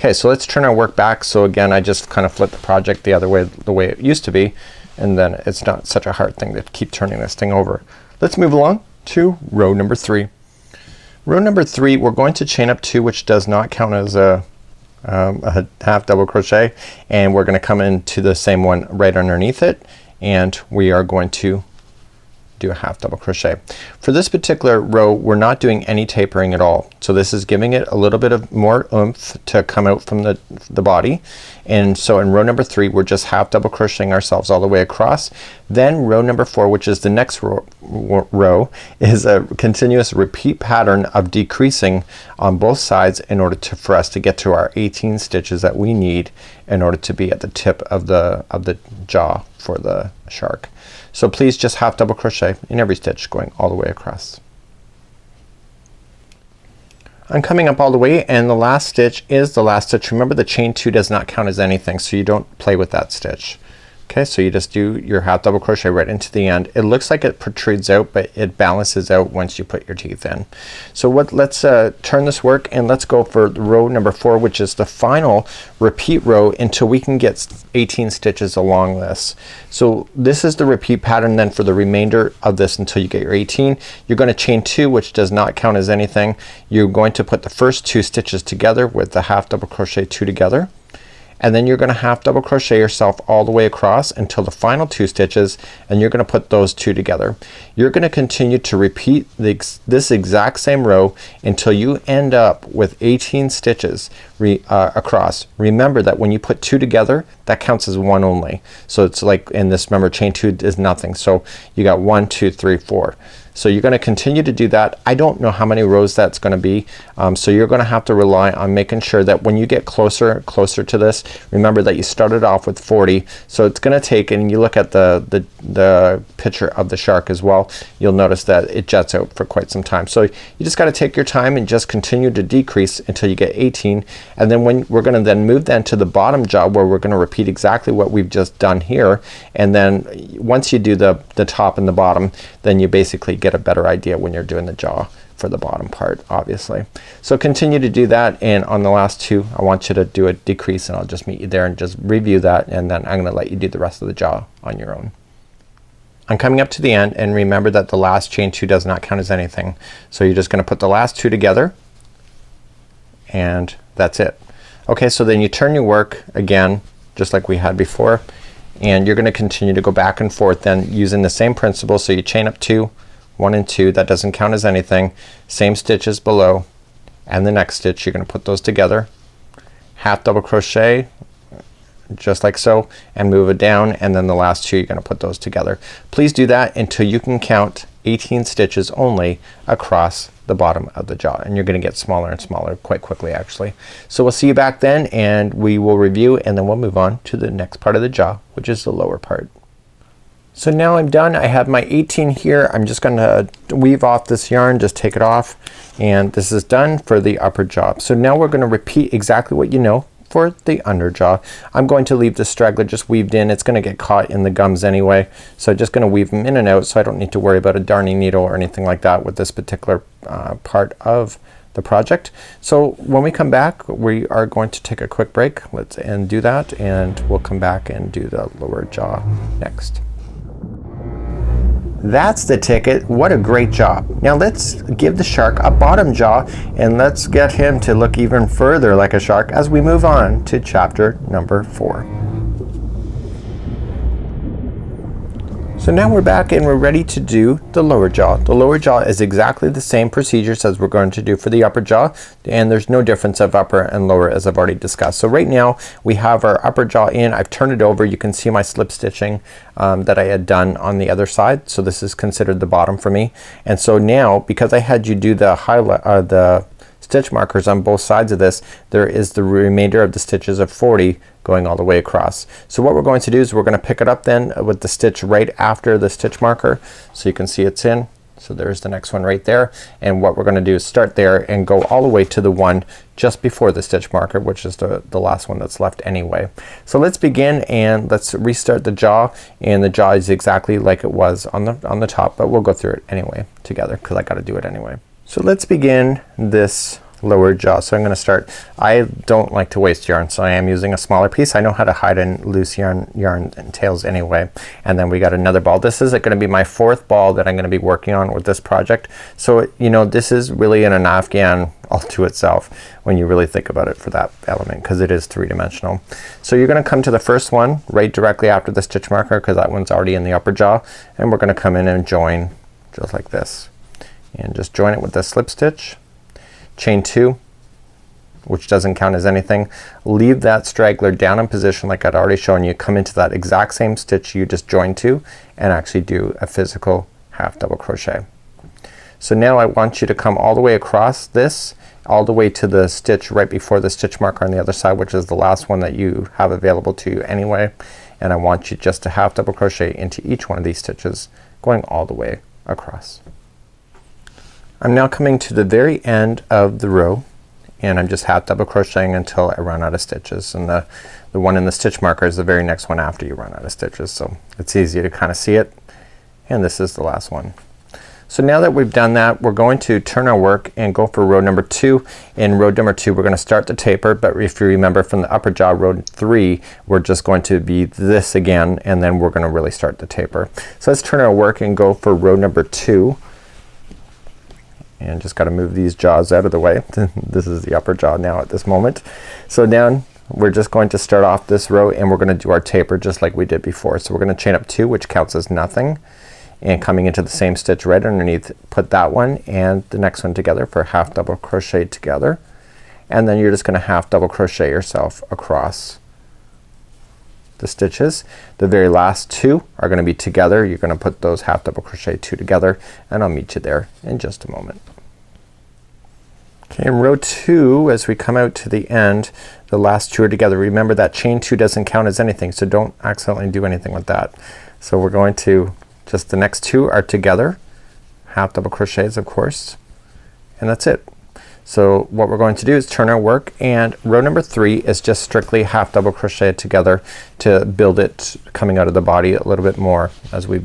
Okay, so let's turn our work back. So again, I just kind of flipped the project the other way, the way it used to be, and then it's not such a hard thing to keep turning this thing over. Let's move along to row number 3. Row number 3, we're going to chain up 2, which does not count as a half double crochet, and we're going to come into the same one right underneath it, and we are going to do a half double crochet. For this particular row, we're not doing any tapering at all. So this is giving it a little bit of more oomph to come out from the body. And so in row number 3, we're just half double crocheting ourselves all the way across. Then row number 4, which is the next row, is a continuous repeat pattern of decreasing on both sides in order for us to get to our 18 stitches that we need in order to be at the tip of the jaw for the shark. So please just half double crochet in every stitch going all the way across. I'm coming up all the way, and the last stitch is the last stitch. Remember, the chain 2 does not count as anything, so you don't play with that stitch. Okay, so you just do your half double crochet right into the end. It looks like it protrudes out, but it balances out once you put your teeth in. So let's turn this work, and let's go for row number 4, which is the final repeat row until we can get 18 stitches along this. So this is the repeat pattern then for the remainder of this until you get your 18. You're going to chain 2, which does not count as anything. You're going to put the first 2 stitches together with the half double crochet 2 together. And then you're gonna half double crochet yourself all the way across until the final 2 stitches, and you're gonna put those 2 together. You're gonna continue to repeat this exact same row until you end up with 18 stitches across. Remember that when you put 2 together, that counts as 1 only. So it's like in this, remember, chain 2 is nothing. So you got 1, 2, 3, 4. So you're gonna continue to do that. I don't know how many rows that's gonna be, so you're gonna have to rely on making sure that when you get closer to this, remember that you started off with 40. So it's gonna take, and you look at the picture of the shark as well, you'll notice that it jets out for quite some time. So you just gotta take your time and just continue to decrease until you get 18. And then when we're gonna then move to the bottom jaw, where we're gonna repeat exactly what we've just done here. And then once you do the top and the bottom, then you basically get a better idea when you're doing the jaw for the bottom part, obviously. So continue to do that, and on the last 2 I want you to do a decrease, and I'll just meet you there and just review that, and then I'm gonna let you do the rest of the jaw on your own. I'm coming up to the end, and remember that the last chain 2 does not count as anything. So you're just gonna put the last 2 together, and that's it. Okay, so then you turn your work again just like we had before, and you're gonna continue to go back and forth then using the same principle. So you chain up 2, 1 and 2, that doesn't count as anything. Same stitches below, and the next stitch you're gonna put those together, half double crochet just like so, and move it down, and then the last 2 you're gonna put those together. Please do that until you can count 18 stitches only across the bottom of the jaw, and you're gonna get smaller and smaller quite quickly actually. So we'll see you back then, and we will review, and then we'll move on to the next part of the jaw, which is the lower part. So now I'm done. I have my 18 here. I'm just gonna weave off this yarn, just take it off, and this is done for the upper jaw. So now we're gonna repeat exactly what you know for the under jaw. I'm going to leave the straggler just weaved in. It's gonna get caught in the gums anyway, so just gonna weave them in and out, so I don't need to worry about a darning needle or anything like that with this particular part of the project. So when we come back, we are going to take a quick break. Let's do that, and we'll come back and do the lower jaw next. That's the ticket. What a great job. Now let's give the shark a bottom jaw, and let's get him to look even further like a shark as we move on to chapter number 4. So now we're back, and we're ready to do the lower jaw. The lower jaw is exactly the same procedures as we're going to do for the upper jaw, and there's no difference of upper and lower as I've already discussed. So right now we have our upper jaw in. I've turned it over. You can see my slip stitching that I had done on the other side. So this is considered the bottom for me. And so now, because I had you do the highlight the stitch markers on both sides of this, there is the remainder of the stitches of 40 going all the way across. So what we're going to do is we're going to pick it up then with the stitch right after the stitch marker, so you can see it's in. So there's the next one right there, and what we're going to do is start there and go all the way to the one just before the stitch marker, which is the last one that's left anyway. So let's begin, and let's restart the jaw, and the jaw is exactly like it was on the top, but we'll go through it anyway together because I got to do it anyway. So let's begin this lower jaw. So I'm going to start, I don't like to waste yarn, so I am using a smaller piece. I know how to hide in loose yarn and tails anyway. And then we got another ball. This is going to be my 4th ball that I'm going to be working on with this project. So you know, this is really an Afghan all to itself when you really think about it for that element, because it is 3-dimensional. So you're going to come to the first one right directly after the stitch marker, because that one's already in the upper jaw, and we're going to come in and join just like this, and just join it with the slip stitch, chain 2, which doesn't count as anything. Leave that straggler down in position like I'd already shown you. Come into that exact same stitch you just joined to and actually do a physical half double crochet. So now I want you to come all the way across this, all the way to the stitch right before the stitch marker on the other side, which is the last one that you have available to you anyway. And I want you just to half double crochet into each one of these stitches, going all the way across. I'm now coming to the very end of the row, and I'm just half double crocheting until I run out of stitches, and the one in the stitch marker is the very next one after you run out of stitches, so it's easy to kind of see it. And this is the last one. So now that we've done that, we're going to turn our work and go for row number 2. In row number 2 we're going to start the taper, but if you remember from the upper jaw, row 3, we're just going to be this again, and then we're going to really start the taper. So let's turn our work and go for row number 2. And just got to move these jaws out of the way. This is the upper jaw now at this moment. So now we're just going to start off this row, and we're going to do our taper just like we did before. So we're going to chain up 2, which counts as nothing, and coming into the same stitch right underneath, put that one and the next one together for half double crochet together, and then you're just gonna half double crochet yourself across the stitches. The very last 2 are gonna be together. You're gonna put those half double crochet 2 together, and I'll meet you there in just a moment. Okay, in row 2, as we come out to the end, the last 2 are together. Remember that chain 2 doesn't count as anything, so don't accidentally do anything with that. So we're going to just, the next 2 are together, half double crochets of course, and that's it. So what we're going to do is turn our work, and row number 3 is just strictly half double crochet together to build it coming out of the body a little bit more, as we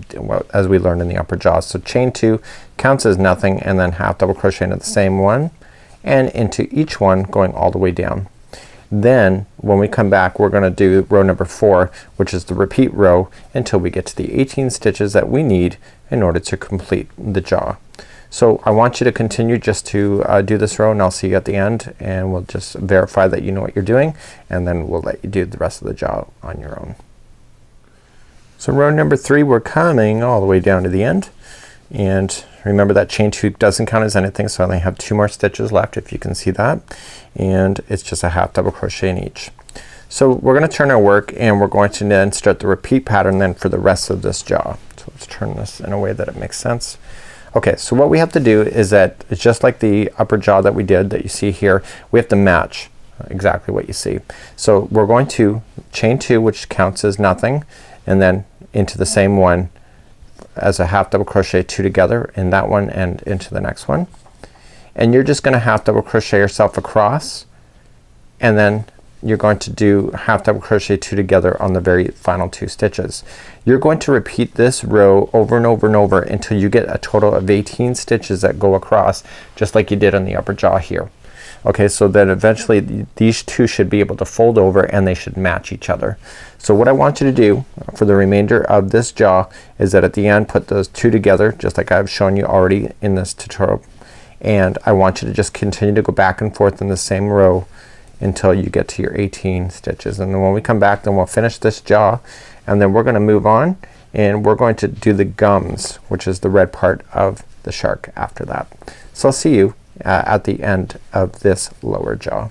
learned in the upper jaw. So chain 2 counts as nothing, and then half double crochet into the same one and into each one going all the way down. Then when we come back, we're gonna do row number 4, which is the repeat row until we get to the 18 stitches that we need in order to complete the jaw. So I want you to continue just to do this row, and I'll see you at the end, and we'll just verify that you know what you're doing, and then we'll let you do the rest of the jaw on your own. So row number 3, we're coming all the way down to the end, and remember that chain 2 doesn't count as anything, so I only have 2 more stitches left, if you can see that, and it's just a half double crochet in each. So we're gonna turn our work, and we're going to then start the repeat pattern then for the rest of this jaw. So let's turn this in a way that it makes sense. Okay, so what we have to do is that it's just like the upper jaw that we did, that you see here, we have to match exactly what you see. So we're going to chain 2, which counts as nothing, and then into the same one as a half double crochet 2 together in that one and into the next one, and you're just gonna half double crochet yourself across, and then you're going to do half double crochet 2 together on the very final 2 stitches. You're going to repeat this row over and over and over until you get a total of 18 stitches that go across, just like you did on the upper jaw here. Okay, so then eventually these 2 should be able to fold over, and they should match each other. So what I want you to do for the remainder of this jaw is that at the end put those 2 together, just like I've shown you already in this tutorial, and I want you to just continue to go back and forth in the same row until you get to your 18 stitches. And then when we come back, then we'll finish this jaw, and then we're gonna move on, and we're going to do the gums, which is the red part of the shark after that. So I'll see you at the end of this lower jaw.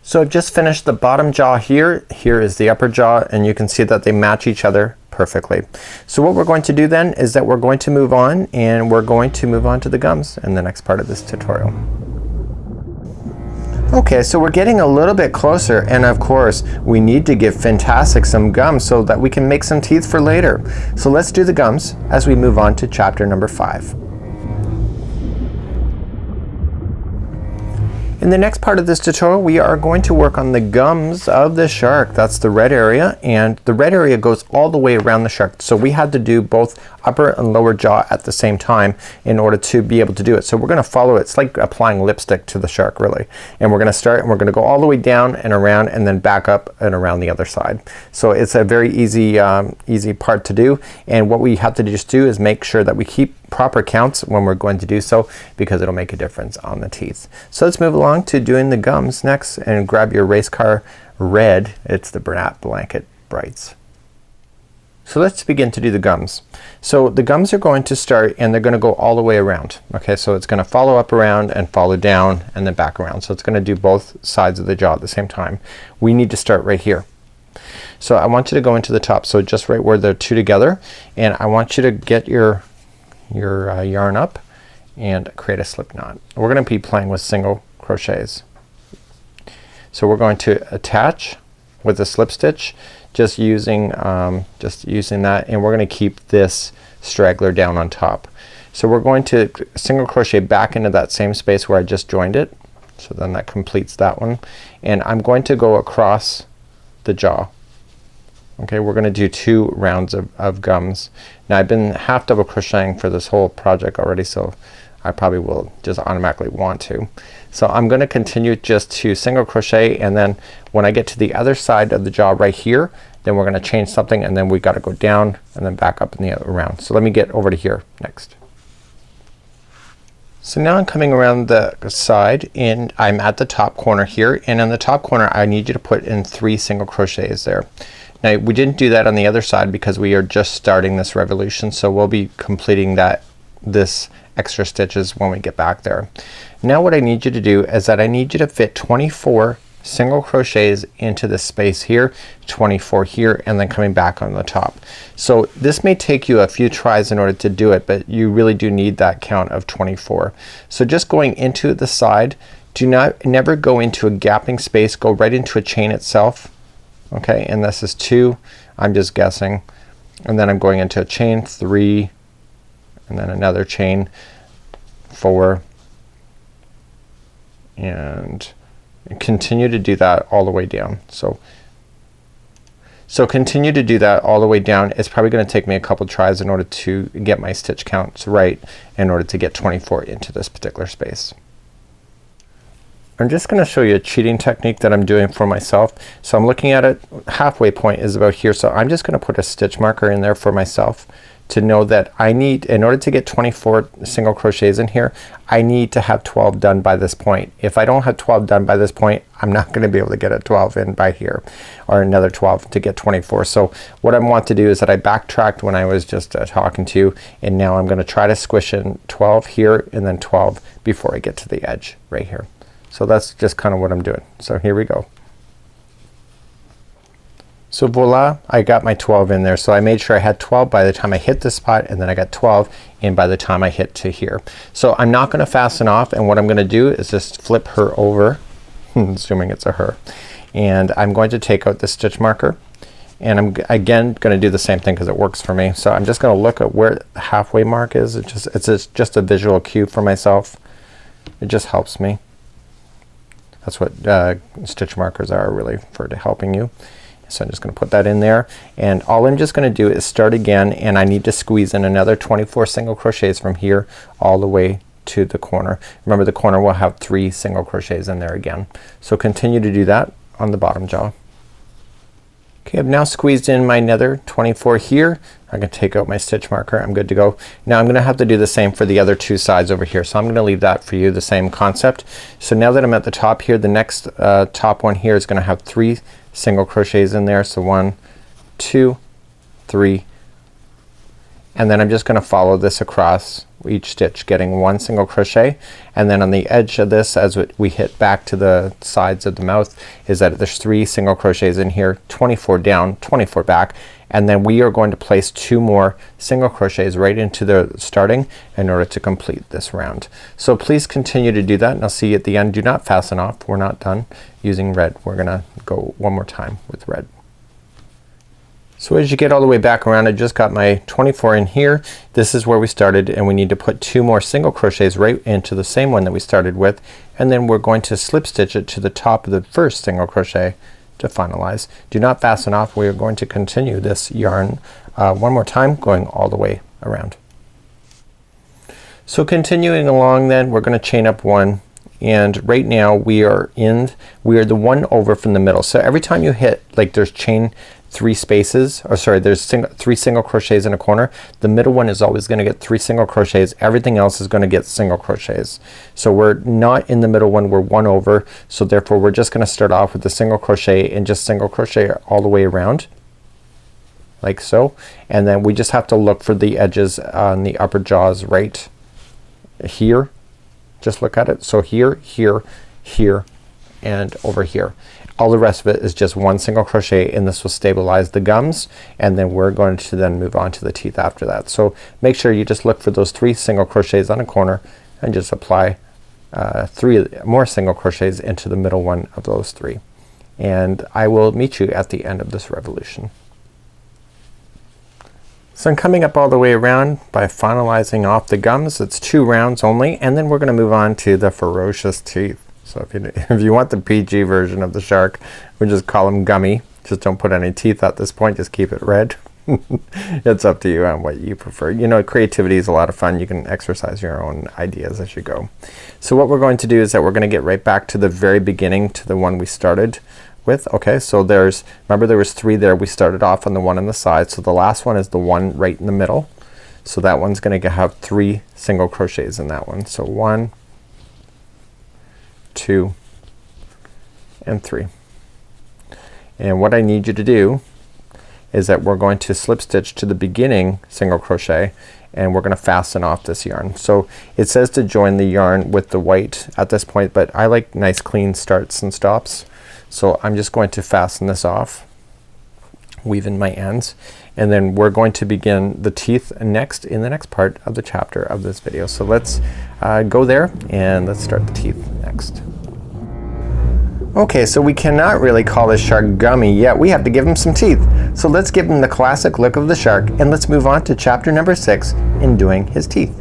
So I've just finished the bottom jaw here. Here is the upper jaw, and you can see that they match each other perfectly. So what we're going to do then is that we're going to move on, and we're going to move on to the gums in the next part of this tutorial. Okay, so we're getting a little bit closer, and of course we need to give Fantastic some gums so that we can make some teeth for later. So let's do the gums as we move on to chapter number 5. In the next part of this tutorial, we are going to work on the gums of the shark. That's the red area, and the red area goes all the way around the shark. So we had to do both upper and lower jaw at the same time in order to be able to do it. So we're going to follow it. It's like applying lipstick to the shark, really. And we're going to start and we're going to go all the way down and around and then back up and around the other side. So it's a very easy easy part to do, and what we have to just do is make sure that we keep proper counts when we're going to do so, because it'll make a difference on the teeth. So let's move along to doing the gums next, and grab your race car red. It's the Blanket Brights. So let's begin to do the gums. So the gums are going to start and they're going to go all the way around. Okay, so it's going to follow up around and follow down and then back around. So it's going to do both sides of the jaw at the same time. We need to start right here. So I want you to go into the top, so just right where they're two together, and I want you to get your yarn up and create a slip knot. We're going to be playing with single crochets. So we're going to attach with a slip stitch, just using that, and we're going to keep this straggler down on top. So we're going to single crochet back into that same space where I just joined it. So then that completes that one, and I'm going to go across the jaw. Okay, we're gonna do 2 rounds of gums. Now I've been half double crocheting for this whole project already, so I probably will just automatically want to. So I'm gonna continue just to single crochet, and then when I get to the other side of the jaw right here, then we're gonna change something, and then we gotta go down and then back up in the other round. So let me get over to here next. So now I'm coming around the side and I'm at the top corner here, and in the top corner I need you to put in 3 single crochets there. Now we didn't do that on the other side because we are just starting this revolution, so we'll be completing this extra stitches when we get back there. Now what I need you to do is that I need you to fit 24 single crochets into this space here, 24 here, and then coming back on the top. So this may take you a few tries in order to do it, but you really do need that count of 24. So just going into the side, never go into a gapping space, go right into a chain itself. Okay, and this is 2, I'm just guessing, and then I'm going into a chain 3, and then another chain 4, and continue to do that all the way down. So continue to do that all the way down. It's probably going to take me a couple tries in order to get my stitch counts right, in order to get 24 into this particular space. I'm just gonna show you a cheating technique that I'm doing for myself. So I'm looking at it, halfway point is about here, so I'm just gonna put a stitch marker in there for myself to know that I need, in order to get 24 single crochets in here, I need to have 12 done by this point. If I don't have 12 done by this point, I'm not gonna be able to get a 12 in by here, or another 12 to get 24. So what I want to do is that I backtracked when I was just talking to you, and now I'm gonna try to squish in 12 here and then 12 before I get to the edge right here. So that's just kind of what I'm doing. So here we go. So voila, I got my 12 in there. So I made sure I had 12 by the time I hit this spot, and then I got 12 in by the time I hit to here. So I'm not gonna fasten off, and what I'm gonna do is just flip her over assuming it's a her, and I'm going to take out the stitch marker, and I'm again gonna do the same thing because it works for me. So I'm just gonna look at where the halfway mark is. It's just a visual cue for myself. It just helps me. That's what stitch markers are really, for helping you. So I'm just gonna put that in there, and all I'm just gonna do is start again, and I need to squeeze in another 24 single crochets from here all the way to the corner. Remember, the corner will have 3 single crochets in there again. So continue to do that on the bottom jaw. Okay, I've now squeezed in my nether 24 here. I'm gonna take out my stitch marker. I'm good to go. Now I'm gonna have to do the same for the other 2 sides over here. So I'm gonna leave that for you, the same concept. So now that I'm at the top here, the next top one here is gonna have 3 single crochets in there. So 1, 2, 3, and then I'm just gonna follow this across each stitch, getting 1 single crochet, and then on the edge of this, as we hit back to the sides of the mouth, is that there's 3 single crochets in here, 24 down, 24 back, and then we are going to place 2 more single crochets right into the starting in order to complete this round. So please continue to do that, and I'll see you at the end. Do not fasten off. We're not done using red. We're gonna go one more time with red. So as you get all the way back around, I just got my 24 in here. This is where we started, and we need to put 2 more single crochets right into the same one that we started with, and then we're going to slip stitch it to the top of the first single crochet to finalize. Do not fasten off. We are going to continue this yarn one more time, going all the way around. So continuing along, then we're going to chain up 1, and right now we are the one over from the middle. So every time you hit, like, there's chain 3 spaces, or sorry, there's 3 single crochets in a corner, the middle one is always gonna get 3 single crochets. Everything else is gonna get single crochets. So we're not in the middle one, we're one over, so therefore we're just gonna start off with the single crochet and just single crochet all the way around, like so, and then we just have to look for the edges on the upper jaws right here. Just look at it. So here, here, here, and over here. All the rest of it is just 1 single crochet, and this will stabilize the gums, and then we're going to then move on to the teeth after that. So make sure you just look for those 3 single crochets on a corner and just apply 3 more single crochets into the middle one of those 3, and I will meet you at the end of this revolution. So I'm coming up all the way around by finalizing off the gums. It's 2 rounds only, and then we're gonna move on to the ferocious teeth. So if you want the PG version of the shark, we just call them gummy. Just don't put any teeth at this point, just keep it red. It's up to you on what you prefer. You know, creativity is a lot of fun. You can exercise your own ideas as you go. So what we're going to do is that we're gonna get right back to the very beginning, to the one we started with. Okay, so remember there was 3 there. We started off on the one on the side, so the last one is the one right in the middle. So that one's gonna have 3 single crochets in that one. So 1, 2, and 3. And what I need you to do is that we're going to slip stitch to the beginning single crochet, and we're gonna fasten off this yarn. So it says to join the yarn with the white at this point, but I like nice clean starts and stops. So I'm just going to fasten this off, weave in my ends, and then we're going to begin the teeth next in the next part of the chapter of this video. So let's go there and let's start the teeth next. Okay, so we cannot really call this shark gummy yet. We have to give him some teeth. So let's give him the classic look of the shark, and let's move on to chapter number 6 in doing his teeth.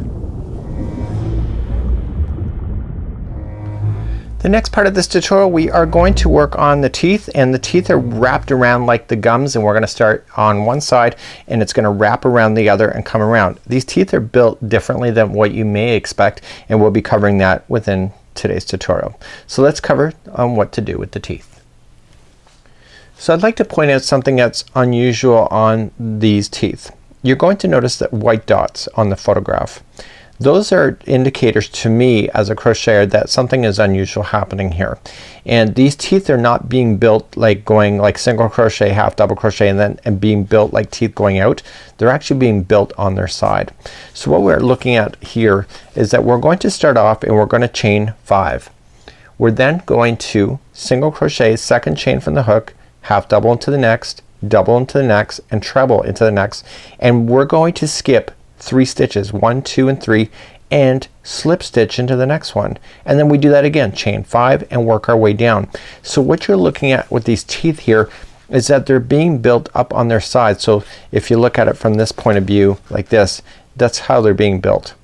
The next part of this tutorial, we are going to work on the teeth, and the teeth are wrapped around like the gums, and we're gonna start on one side and it's gonna wrap around the other and come around. These teeth are built differently than what you may expect, and we'll be covering that within today's tutorial. So let's cover on what to do with the teeth. So I'd like to point out something that's unusual on these teeth. You're going to notice that white dots on the photograph. Those are indicators to me as a crocheter that something is unusual happening here. And these teeth are not being built like going like single crochet, half double crochet, and being built like teeth going out. They're actually being built on their side. So what we're looking at here is that we're going to start off and we're going to chain 5. We're then going to single crochet, second chain from the hook, half double into the next, double into the next, and treble into the next, and we're going to skip 3 stitches, 1, 2, and 3, and slip stitch into the next one, and then we do that again, chain 5, and work our way down. So what you're looking at with these teeth here is that they're being built up on their side. So if you look at it from this point of view like this, that's how they're being built.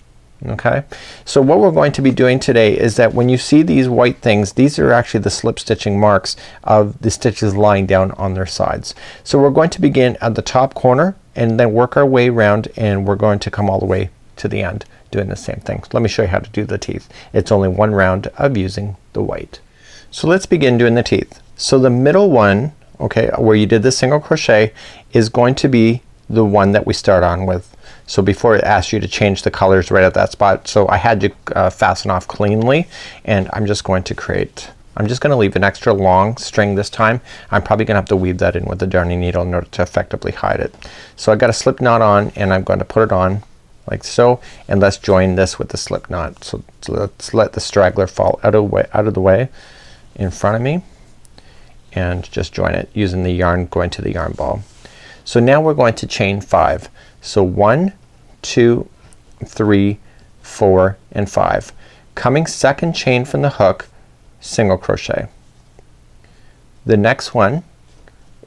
Okay, so what we're going to be doing today is that when you see these white things, these are actually the slip stitching marks of the stitches lying down on their sides. So we're going to begin at the top corner and then work our way around, and we're going to come all the way to the end doing the same thing. So let me show you how to do the teeth. It's only one round of using the white. So let's begin doing the teeth. So the middle one, okay, where you did the single crochet, is going to be the one that we start on with. So before it asks you to change the colors right at that spot, so I had to fasten off cleanly, and I'm just going to leave an extra long string this time. I'm probably gonna have to weave that in with the darning needle in order to effectively hide it. So I've got a slip knot on, and I'm going to put it on like so, and let's join this with the slip knot. So let's let the straggler fall out of the way in front of me, and just join it using the yarn going to the yarn ball. So now we're going to chain 5. So 1, 2, 3, 4, and 5. Coming second chain from the hook, single crochet. The next one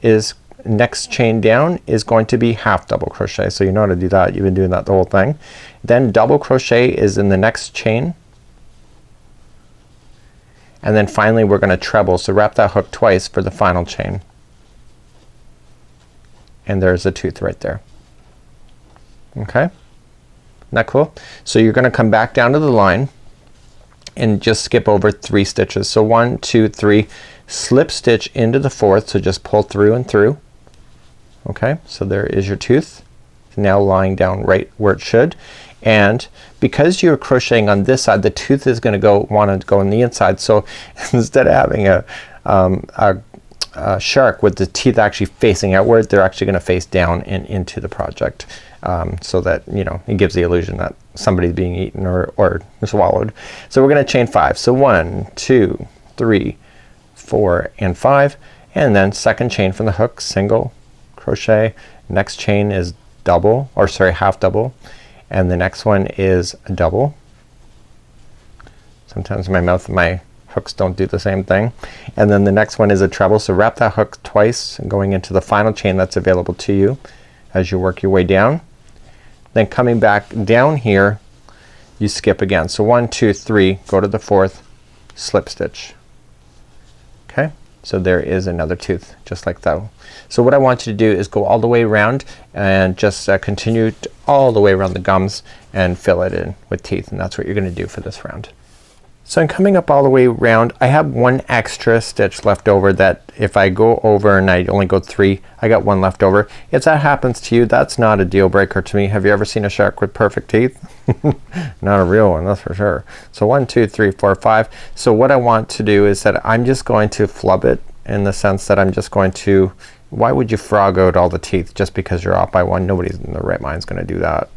is next chain down is going to be half double crochet. So you know how to do that. You've been doing that the whole thing. Then double crochet is in the next chain, and then finally we're gonna treble. So wrap that hook twice for the final chain, and there's a tooth right there. Okay, isn't that cool? So you're gonna come back down to the line and just skip over 3 stitches. So 1, 2, 3, slip stitch into the 4th. So just pull through and through. Okay, so there is your tooth now lying down right where it should. And because you're crocheting on this side, the tooth is gonna want to go on the inside. So instead of having a shark with the teeth actually facing outward, they're actually gonna face down and into the project, so that, you know, it gives the illusion that somebody's being eaten or swallowed. So we're gonna chain 5. So 1, 2, 3, 4, and 5, and then second chain from the hook, single crochet. Next chain is double, or sorry, half double, and the next one is a double. Sometimes my mouth and my hooks don't do the same thing. And then the next one is a treble. So wrap that hook twice, going into the final chain that's available to you as you work your way down. Then coming back down here, you skip again. So 1, 2, 3, go to the 4th, slip stitch. Okay, so there is another tooth just like that. So what I want you to do is go all the way around and just continue all the way around the gums and fill it in with teeth, and that's what you're gonna do for this round. So I'm coming up all the way around. I have 1 extra stitch left over that if I go over and I only go 3, I got 1 left over. If that happens to you, that's not a deal breaker to me. Have you ever seen a shark with perfect teeth? Not a real one, that's for sure. So 1, 2, 3, 4, 5. So what I want to do is that I'm just going to flub it, in the sense that I'm just going to, why would you frog out all the teeth just because you're off by 1? Nobody's in their right mind is gonna do that.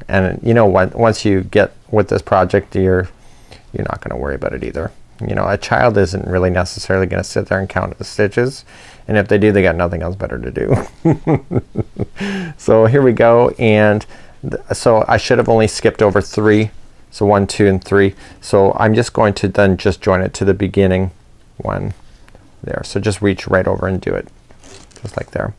And you know what, once you get with this project, you're not gonna worry about it either. You know, a child isn't really necessarily gonna sit there and count the stitches, and if they do, they got nothing else better to do. So here we go, and so I should have only skipped over 3. So 1, 2, and 3. So I'm just going to then just join it to the beginning one there. So just reach right over and do it just like there.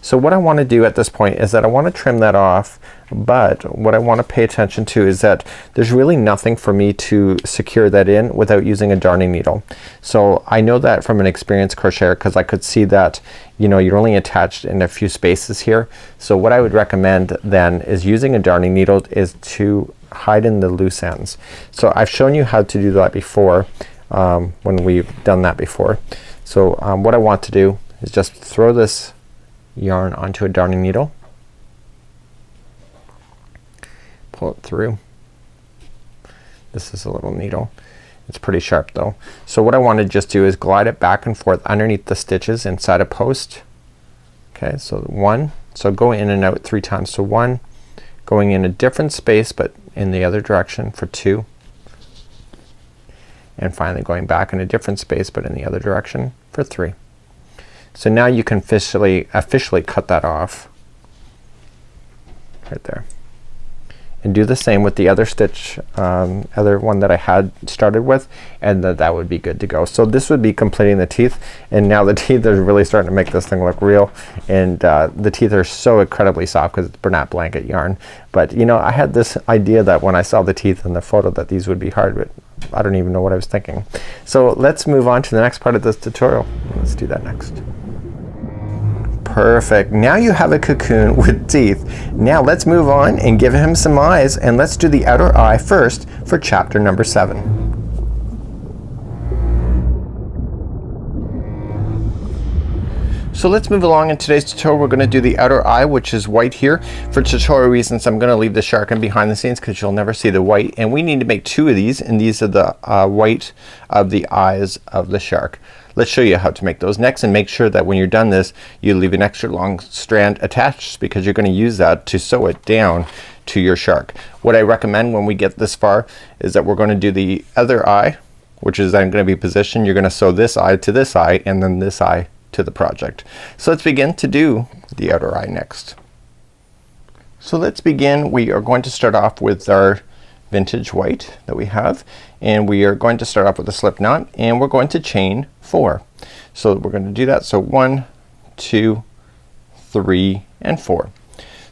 So what I want to do at this point is that I want to trim that off, but what I want to pay attention to is that there's really nothing for me to secure that in without using a darning needle. So I know that from an experienced crocheter, because I could see that, you know, you're only attached in a few spaces here. So what I would recommend then is using a darning needle is to hide in the loose ends. So I've shown you how to do that before, when we've done that before. So what I want to do is just throw this yarn onto a darning needle, pull it through. This is a little needle. It's pretty sharp though. So what I want to just do is glide it back and forth underneath the stitches inside a post. Okay, so 1, so go in and out 3 times. So 1, going in a different space but in the other direction for 2, and finally going back in a different space but in the other direction for 3. So now you can officially cut that off right there, and do the same with the other stitch, other one that I had started with, and that would be good to go. So this would be completing the teeth, and now the teeth are really starting to make this thing look real, and the teeth are so incredibly soft because it's Bernat blanket yarn. But you know, I had this idea that when I saw the teeth in the photo that these would be hard, but I don't even know what I was thinking. So let's move on to the next part of this tutorial. Let's do that next. Perfect. Now you have a cocoon with teeth. Now let's move on and give him some eyes, and let's do the outer eye first for chapter number 7. So let's move along. In today's tutorial we're going to do the outer eye, which is white here. For tutorial reasons I'm going to leave the shark in behind the scenes because you'll never see the white, and we need to make 2 of these, and these are the white of the eyes of the shark. Let's show you how to make those next, and make sure that when you're done this you leave an extra long strand attached because you're going to use that to sew it down to your shark. What I recommend when we get this far is that we're going to do the other eye, which is then going to be positioned. You're going to sew this eye to this eye and then this eye to the project. So let's begin to do the outer eye next. So let's begin. We are going to start off with our vintage white that we have, and we are going to start off with a slip knot, and we're going to chain 4. So we're going to do that. So 1, 2, 3, and 4.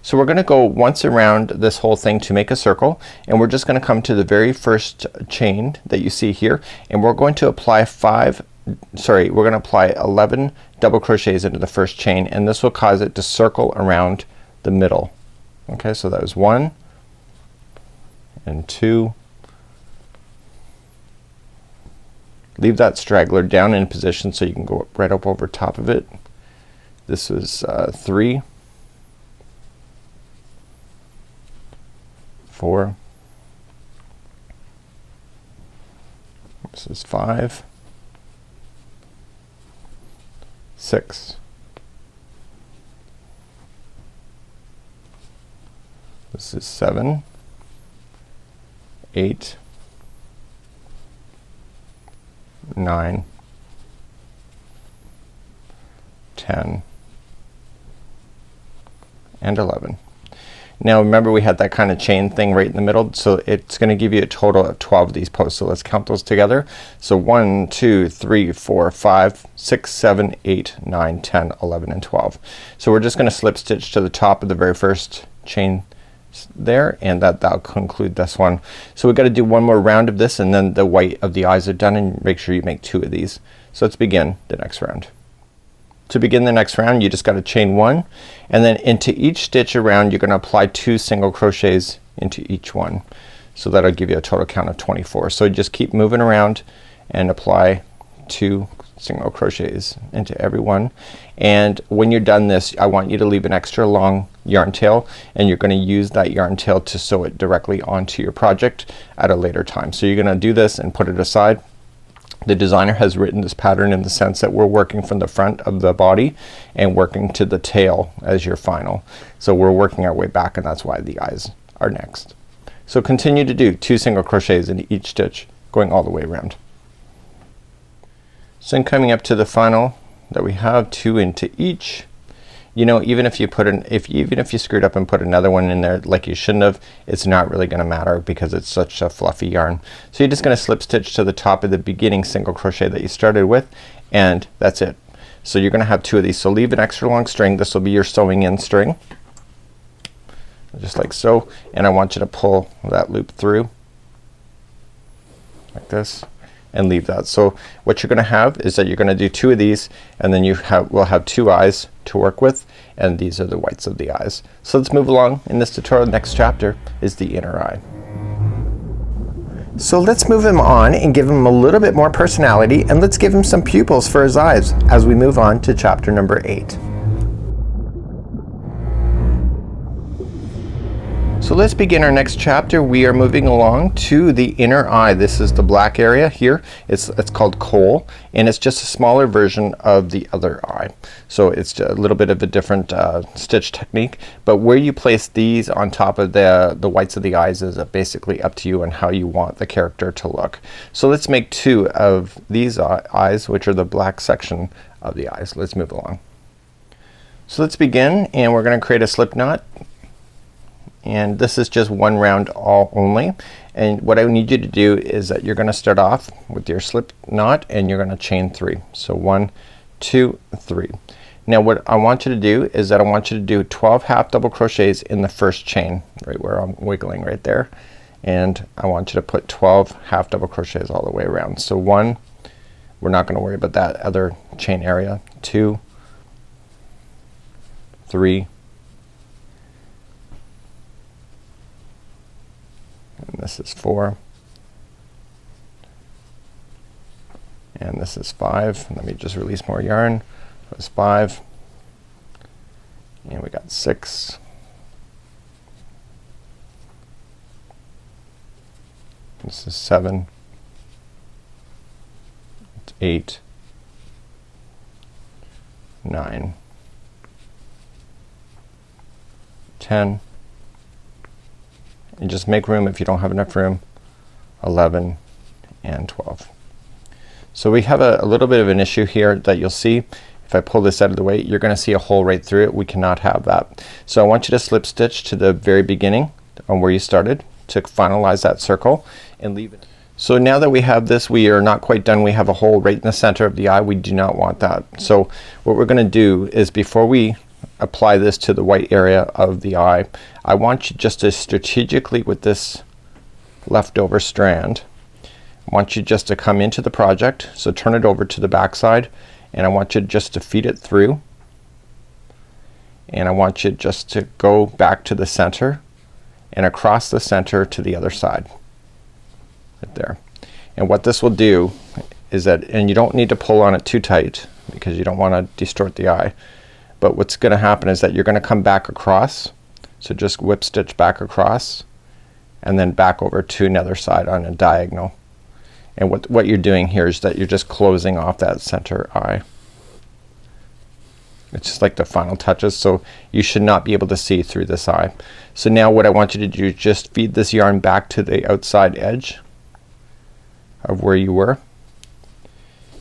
So we're gonna go once around this whole thing to make a circle, and we're just gonna come to the very first chain that you see here, and we're going to apply 11 double crochets into the first chain, and this will cause it to circle around the middle. Okay, so that was 1 and 2. Leave that straggler down in position so you can go right up over top of it. This was 3, 4, this is 5, 6, this is 7, 8, 9, 10, and 11. Now remember we had that kind of chain thing right in the middle, so it's gonna give you a total of 12 of these posts. So let's count those together. So 1, 2, 3, 4, 5, 6, 7, 8, 9, 10, 11, and 12. So we're just gonna slip stitch to the top of the very first chain there, and that'll conclude this one. So we got to do one more round of this, and then the white of the eyes are done, and make sure you make 2 of these. So let's begin the next round. To begin the next round, you just got to chain 1, and then into each stitch around you're gonna apply 2 single crochets into each one. So that'll give you a total count of 24. So just keep moving around and apply 2 single crochets into every one, and when you're done this, I want you to leave an extra long yarn tail, and you're gonna use that yarn tail to sew it directly onto your project at a later time. So you're gonna do this and put it aside. The designer has written this pattern in the sense that we're working from the front of the body and working to the tail as your final. So we're working our way back, and that's why the eyes are next. So continue to do 2 single crochets into each stitch going all the way around. So then coming up to the final that we have 2 into each. You know, even if you put even if you screwed up and put another one in there like you shouldn't have, it's not really gonna matter because it's such a fluffy yarn. So you're just gonna slip stitch to the top of the beginning single crochet that you started with, and that's it. So you're gonna have 2 of these. So leave an extra long string. This will be your sewing in string, just like so, and I want you to pull that loop through like this and leave that. So what you're gonna have is that you're gonna do 2 of these, and then we'll have 2 eyes to work with, and these are the whites of the eyes. So let's move along in this tutorial. The next chapter is the inner eye. So let's move him on and give him a little bit more personality, and let's give him some pupils for his eyes as we move on to chapter number 8. So let's begin our next chapter. We are moving along to the inner eye. This is the black area here. It's called coal, and it's just a smaller version of the other eye. So it's a little bit of a different stitch technique, but where you place these on top of the whites of the eyes is basically up to you and how you want the character to look. So let's make 2 of these eyes, which are the black section of the eyes. Let's move along. So let's begin, and we're gonna create a slip knot. And this is just 1 round only, and what I need you to do is that you're gonna start off with your slip knot, and you're gonna chain 3. So 1, 2, 3. Now what I want you to do is that I want you to do 12 half double crochets in the first chain right where I'm wiggling right there, and I want you to put 12 half double crochets all the way around. So 1, we're not gonna worry about that other chain area, 2, 3, and this is 4, and this is 5. Let me just release more yarn. That's 5, and we got 6, this is 7, 8, 9, 10, and just make room if you don't have enough room, 11 and 12. So we have a little bit of an issue here that you'll see. If I pull this out of the way, you're gonna see a hole right through it. We cannot have that. So I want you to slip stitch to the very beginning on where you started to finalize that circle and leave it. So now that we have this, we are not quite done. We have a hole right in the center of the eye. We do not want that. So what we're gonna do is, before we apply this to the white area of the eye, I want you just to strategically, with this leftover strand, I want you just to come into the project. So turn it over to the back side, and I want you just to feed it through, and I want you just to go back to the center and across the center to the other side. Right there. And what this will do is that, and you don't need to pull on it too tight because you don't want to distort the eye, but what's gonna happen is that you're gonna come back across. So just whip stitch back across and then back over to another side on a diagonal. And what you're doing here is that you're just closing off that center eye. It's just like the final touches, so you should not be able to see through this eye. So now what I want you to do is just feed this yarn back to the outside edge of where you were,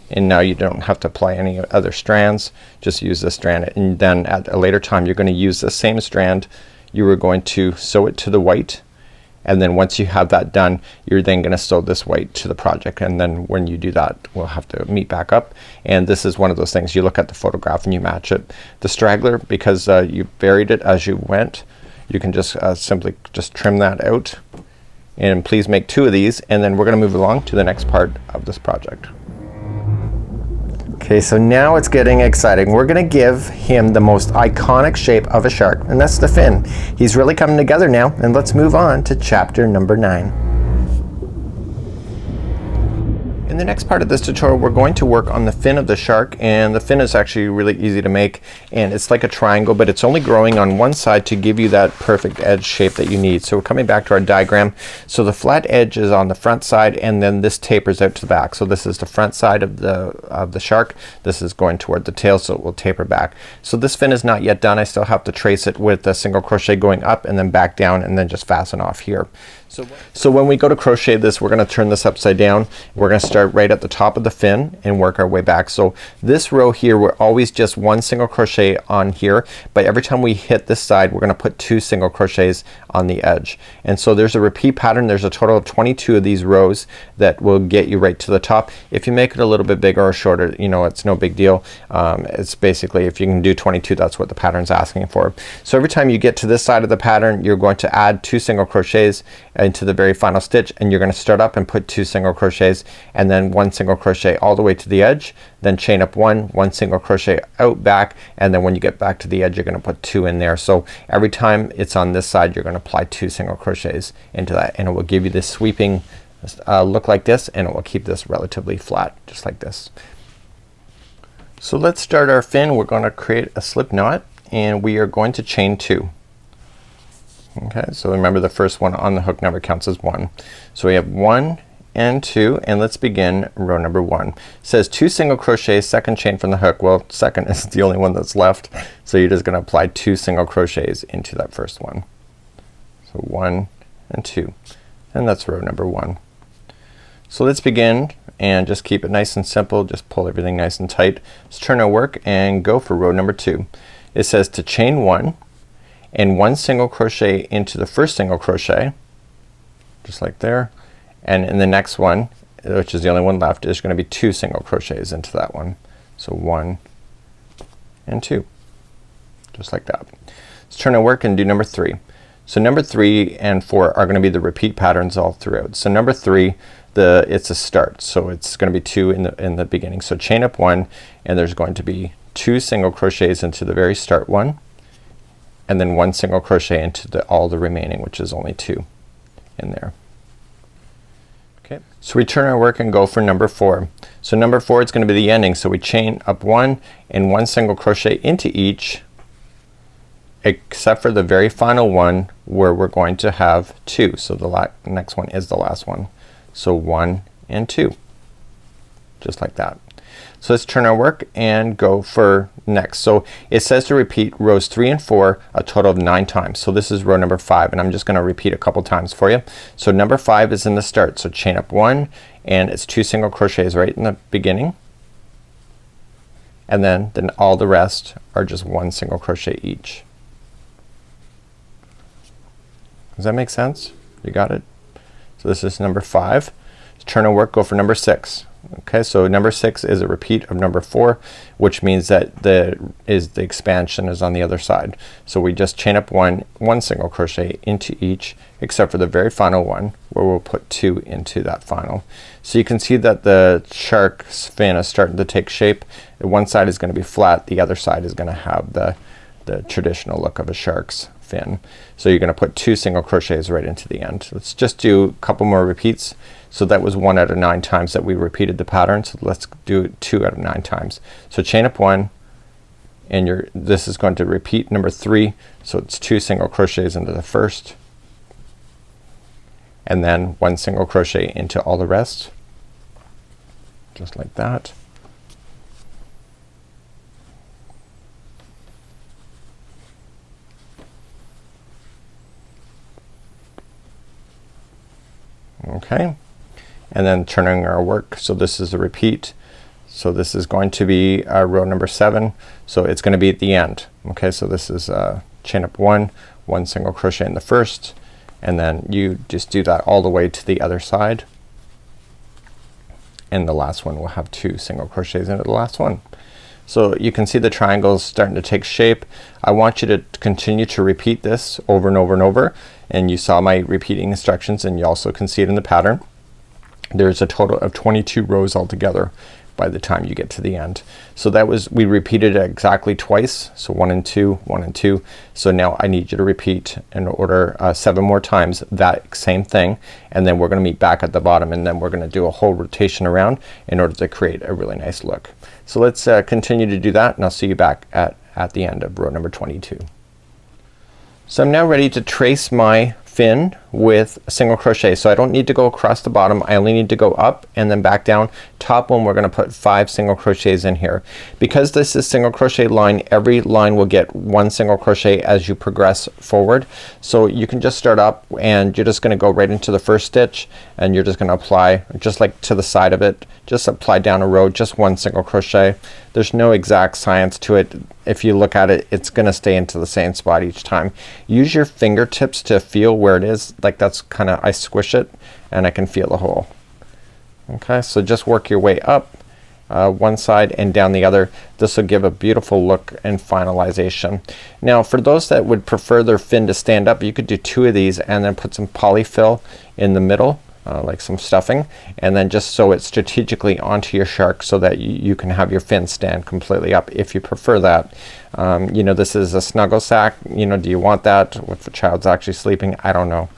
and now you don't have to apply any other strands. Just use this strand, and then at a later time you're going to use the same strand. You were going to sew it to the white, and then once you have that done, you're then going to sew this white to the project, and then when you do that, we'll have to meet back up. And this is one of those things, you look at the photograph and you match it. The straggler, because you buried it as you went, you can just simply just trim that out. And please make 2 of these, and then we're gonna move along to the next part of this project. Okay, so now it's getting exciting. We're gonna give him the most iconic shape of a shark, and that's the fin. He's really coming together now, and let's move on to chapter number 9. In the next part of this tutorial, we're going to work on the fin of the shark, and the fin is actually really easy to make, and it's like a triangle, but it's only growing on one side to give you that perfect edge shape that you need. So we're coming back to our diagram. So the flat edge is on the front side, and then this tapers out to the back. So this is the front side of the shark. This is going toward the tail, so it will taper back. So this fin is not yet done. I still have to trace it with a single crochet going up and then back down, and then just fasten off here. So when we go to crochet this, we're gonna turn this upside down. We're gonna start right at the top of the fin and work our way back. So this row here, we're always just 1 single crochet on here, but every time we hit this side, we're gonna put 2 single crochets on the edge. And so there's a repeat pattern. There's a total of 22 of these rows that will get you right to the top. If you make it a little bit bigger or shorter, you know, it's no big deal. It's basically, if you can do 22, that's what the pattern's asking for. So every time you get to this side of the pattern, you're going to add 2 single crochets into the very final stitch, and you're gonna start up and put 2 single crochets, and then 1 single crochet all the way to the edge, then chain up 1 single crochet out back, and then when you get back to the edge, you're gonna put 2 in there. So every time it's on this side, you're gonna apply 2 single crochets into that, and it will give you this sweeping look like this, and it will keep this relatively flat just like this. So let's start our fin. We're gonna create a slip knot, and we are going to chain 2. Okay, so remember the first one on the hook never counts as 1. So we have 1 and 2, and let's begin row number 1. It says 2 single crochets, second chain from the hook. Well, second is the only one that's left, so you're just gonna apply 2 single crochets into that first one. So 1 and 2, and that's row number 1. So let's begin and just keep it nice and simple. Just pull everything nice and tight. Let's turn our work and go for row number 2. It says to chain 1 and 1 single crochet into the first single crochet, just like there, and in the next one, which is the only one left, is going to be 2 single crochets into that one. So 1 and 2, just like that. Let's turn our work and do number 3. So number 3 and 4 are going to be the repeat patterns all throughout. So number 3, it's a start, so it's going to be 2 in the beginning. So chain up 1, and there's going to be 2 single crochets into the very start one, and then 1 single crochet into all the remaining, which is only 2 in there. Okay, so we turn our work and go for number 4. So number 4 is going to be the ending, so we chain up 1 and 1 single crochet into each, except for the very final one where we're going to have 2. So the next one is the last one. So 1 and 2, just like that. So let's turn our work and go for next. So it says to repeat rows 3 and 4 a total of 9 times. So this is row number 5, and I'm just gonna repeat a couple times for you. So number 5 is in the start, so chain up 1 and it's 2 single crochets right in the beginning, and then all the rest are just 1 single crochet each. Does that make sense? You got it? So this is number 5. turn and work, go for number 6. Okay, so number 6 is a repeat of number 4, which means that the expansion is on the other side. So we just chain up one single crochet into each, except for the very final one where we'll put 2 into that final. So you can see that the shark's fin is starting to take shape. One side is going to be flat, the other side is going to have the traditional look of a shark's fin. So you're going to put 2 single crochets right into the end. Let's just do a couple more repeats. So that was 1 out of 9 times that we repeated the pattern. So let's do 2 out of 9 times. So chain up 1, and this is going to repeat number 3. So it's 2 single crochets into the first, and then 1 single crochet into all the rest, just like that. Okay, and then turning our work. So this is a repeat. So this is going to be row number 7. So it's going to be at the end. Okay, so this is chain up 1 single crochet in the first, and then you just do that all the way to the other side, and the last one will have 2 single crochets into the last one. So you can see the triangles starting to take shape. I want you to continue to repeat this over and over and over, and you saw my repeating instructions, and you also can see it in the pattern. There's a total of 22 rows altogether by the time you get to the end. So that was, we repeated it exactly twice. So 1 and 2, 1 and 2. So now I need you to repeat in order 7 more times that same thing, and then we're gonna meet back at the bottom, and then we're gonna do a whole rotation around in order to create a really nice look. So let's continue to do that, and I'll see you back at the end of row number 22. So I'm now ready to trace my fin with a single crochet. So I don't need to go across the bottom, I only need to go up and then back down. Top one, we're gonna put 5 single crochets in here. Because this is single crochet line, every line will get 1 single crochet as you progress forward. So you can just start up, and you're just gonna go right into the first stitch, and you're just gonna apply, just like to the side of it, just apply down a row, just 1 single crochet. There's no exact science to it. If you look at it, it's gonna stay into the same spot each time. Use your fingertips to feel where it is. Like that's kinda, I squish it and I can feel the hole. Okay, so just work your way up one side and down the other. This will give a beautiful look and finalization. Now for those that would prefer their fin to stand up, you could do 2 of these and then put some polyfill in the middle, like some stuffing, and then just sew it strategically onto your shark so that you can have your fin stand completely up if you prefer that. You know, this is a snuggle sack. You know, do you want that if the child's actually sleeping? I don't know.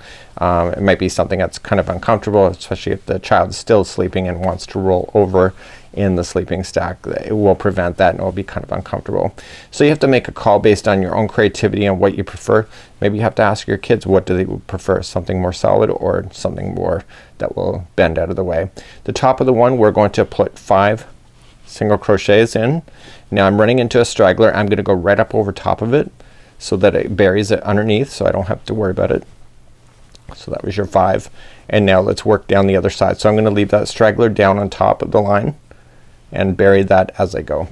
It might be something that's kind of uncomfortable, especially if the child is still sleeping and wants to roll over in the sleeping stack. It will prevent that, and it will be kind of uncomfortable. So you have to make a call based on your own creativity and what you prefer. Maybe you have to ask your kids what do they prefer, something more solid or something more that will bend out of the way. The top of the one, we're going to put 5 single crochets in. Now I'm running into a straggler. I'm gonna go right up over top of it so that it buries it underneath, so I don't have to worry about it. So that was your 5, and now let's work down the other side. So I'm gonna leave that straggler down on top of the line and bury that as I go.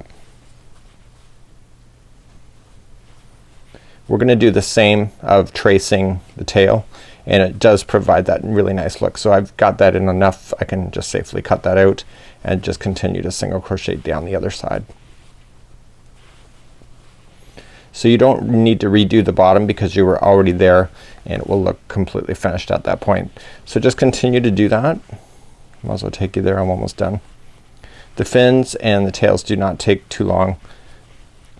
We're gonna do the same of tracing the tail, and it does provide that really nice look. So I've got that in enough, I can just safely cut that out and just continue to single crochet down the other side. So you don't need to redo the bottom because you were already there, and it will look completely finished at that point. So just continue to do that. Might as well take you there, I'm almost done. The fins and the tails do not take too long.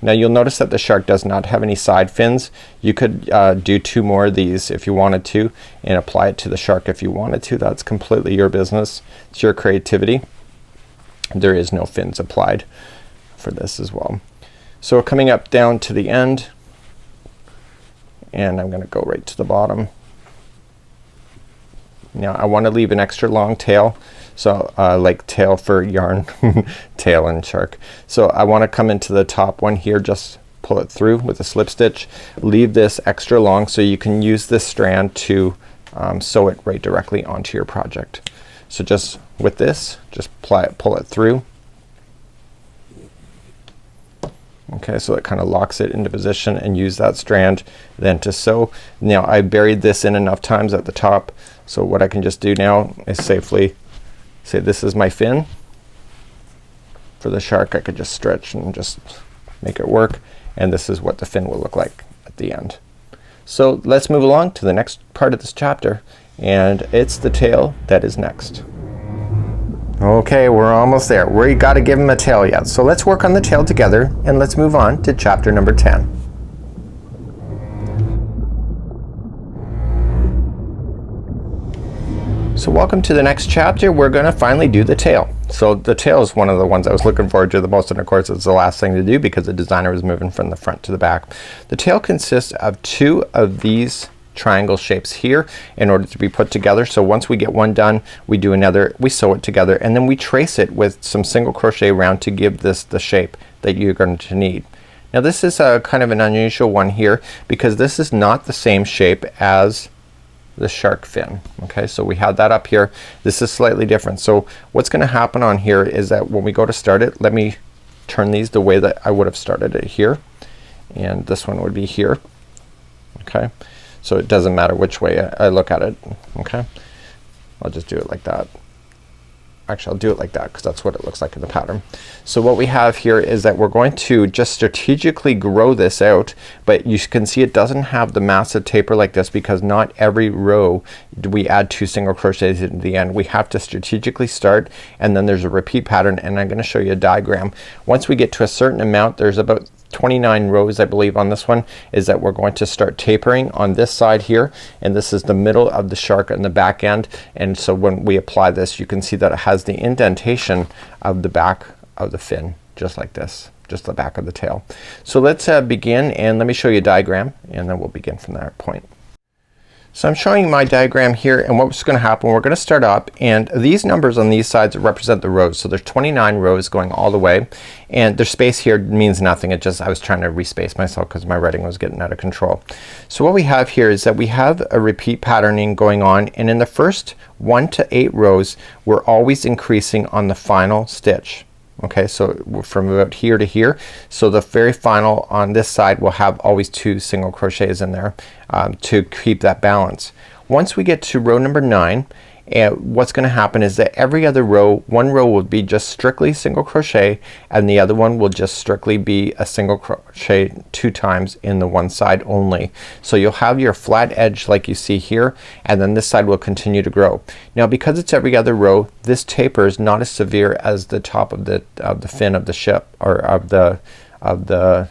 Now you'll notice that the shark does not have any side fins. You could do 2 more of these if you wanted to, and apply it to the shark if you wanted to. That's completely your business. It's your creativity. There is no fins applied for this as well. So we're coming up down to the end, and I'm gonna go right to the bottom. Now I want to leave an extra long tail, so like tail for yarn tail and shark. So I want to come into the top one here, just pull it through with a slip stitch, leave this extra long so you can use this strand to sew it right directly onto your project. So just with this, just pull it through. Okay, so it kind of locks it into position, and use that strand then to sew. Now I buried this in enough times at the top, so what I can just do now is safely say this is my fin for the shark. I could just stretch and just make it work, and this is what the fin will look like at the end. So let's move along to the next part of this chapter, and it's the tail that is next. Okay, we're almost there. We got to give him a tail yet. So let's work on the tail together, and let's move on to chapter number 10. So welcome to the next chapter. We're going to finally do the tail. So the tail is one of the ones I was looking forward to the most, and of course it's the last thing to do because the designer was moving from the front to the back. The tail consists of 2 of these triangle shapes here in order to be put together. So once we get one done, we do another, we sew it together, and then we trace it with some single crochet around to give this the shape that you're going to need. Now this is a kind of an unusual one here because this is not the same shape as the shark fin. Okay, so we had that up here. This is slightly different. So what's gonna happen on here is that when we go to start it, let me turn these the way that I would have started it here, and this one would be here. Okay, so it doesn't matter which way I look at it. Okay, I'll just do it like that. Actually, I'll do it like that because that's what it looks like in the pattern. So what we have here is that we're going to just strategically grow this out, but you can see it doesn't have the massive taper like this because not every row do we add 2 single crochets at the end. We have to strategically start, and then there's a repeat pattern, and I'm gonna show you a diagram. Once we get to a certain amount, there's about 29 rows I believe on this one, is that we're going to start tapering on this side here, and this is the middle of the shark on the back end, and so when we apply this you can see that it has the indentation of the back of the fin just like this, just the back of the tail. So let's begin, and let me show you a diagram, and then we'll begin from that point. So I'm showing my diagram here, and what's gonna happen, we're gonna start up, and these numbers on these sides represent the rows. So there's 29 rows going all the way, and their space here means nothing. It just, I was trying to respace myself because my writing was getting out of control. So what we have here is that we have a repeat patterning going on, and in the first 1 to 8 rows we're always increasing on the final stitch. Okay, so from about here to here, so the very final on this side will have always 2 single crochets in there to keep that balance. Once we get to row number 9, what's gonna happen is that every other row, one row will be just strictly single crochet, and the other one will just strictly be a single crochet 2 times in the one side only. So you'll have your flat edge like you see here, and then this side will continue to grow. Now because it's every other row, this taper is not as severe as the top of the fin of the ship, or of the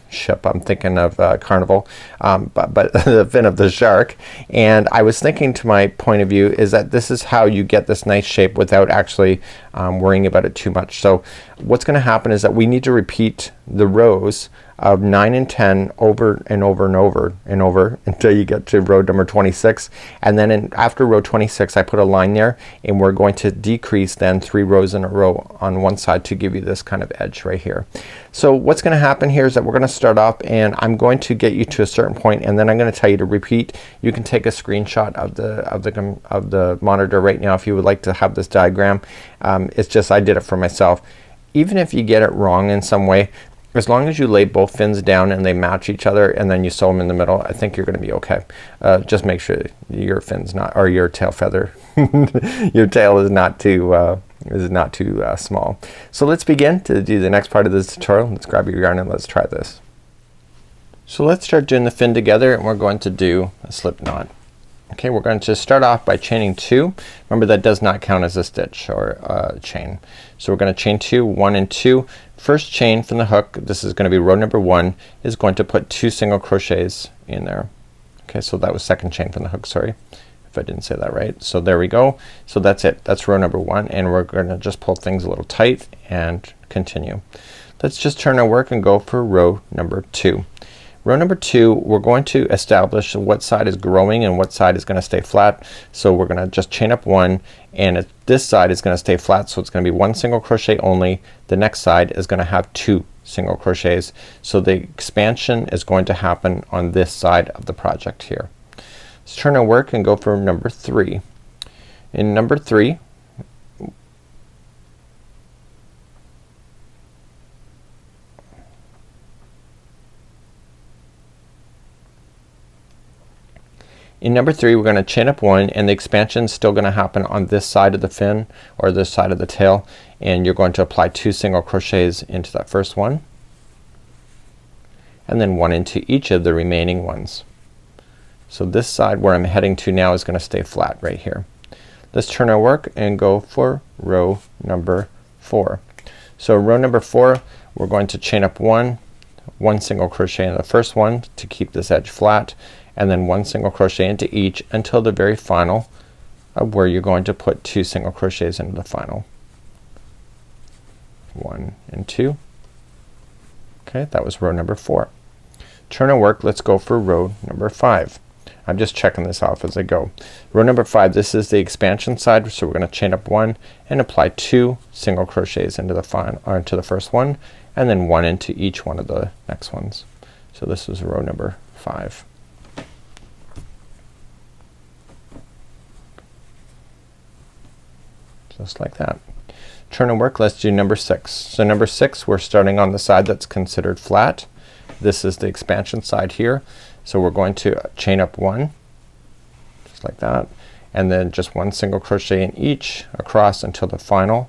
ship. I'm thinking of Carnival, but the fin of the shark. And I was thinking, to my point of view, is that this is how you get this nice shape without actually worrying about it too much. So what's gonna happen is that we need to repeat the rows of 9 and 10 over and over and over and over until you get to row number 26, and then after row 26 I put a line there, and we're going to decrease then 3 rows in a row on one side to give you this kind of edge right here. So what's gonna happen here is that we're gonna start up, and I'm going to get you to a certain point, and then I'm gonna tell you to repeat. You can take a screenshot of the monitor right now if you would like to have this diagram. It's just I did it for myself. Even if you get it wrong in some way, as long as you lay both fins down and they match each other, and then you sew them in the middle, I think you're gonna be okay. Just make sure your fin's not, or your tail feather your tail is not too small. So let's begin to do the next part of this tutorial. Let's grab your yarn and let's try this. So let's start doing the fin together, and we're going to do a slip knot. Okay, we're going to start off by chaining 2. Remember, that does not count as a stitch or a chain. So we're gonna chain 2, 1 and 2. First chain from the hook, this is gonna be row number 1, is going to put 2 single crochets in there. Okay, so that was second chain from the hook, sorry if I didn't say that right. So there we go. So that's it. That's row number 1, and we're gonna just pull things a little tight and continue. Let's just turn our work and go for row number 2. Row number 2, we're going to establish what side is growing and what side is gonna stay flat. So we're gonna just chain up 1, and this side is gonna stay flat, so it's gonna be 1 single crochet only. The next side is gonna have 2 single crochets. So the expansion is going to happen on this side of the project here. Let's turn our work and go for number 3. In number 3, In number 3 we're going to chain up 1, and the expansion is still going to happen on this side of the fin or this side of the tail, and you're going to apply 2 single crochets into that first one and then 1 into each of the remaining ones. So this side where I'm heading to now is going to stay flat right here. Let's turn our work and go for row number 4. So row number 4 we're going to chain up 1 single crochet in the first one to keep this edge flat, and then 1 single crochet into each until the very final of where you're going to put 2 single crochets into the final. 1 and 2. Okay, that was row number 4. Turn our work, let's go for row number 5. I'm just checking this off as I go. Row number 5, this is the expansion side, so we're going to chain up 1 and apply 2 single crochets into the final or into the first one, and then 1 into each one of the next ones. So this is row number 5. Just like that. Turn and work, let's do number 6. So number 6 we're starting on the side that's considered flat. This is the expansion side here. So we're going to chain up 1 just like that, and then just 1 single crochet in each across until the final.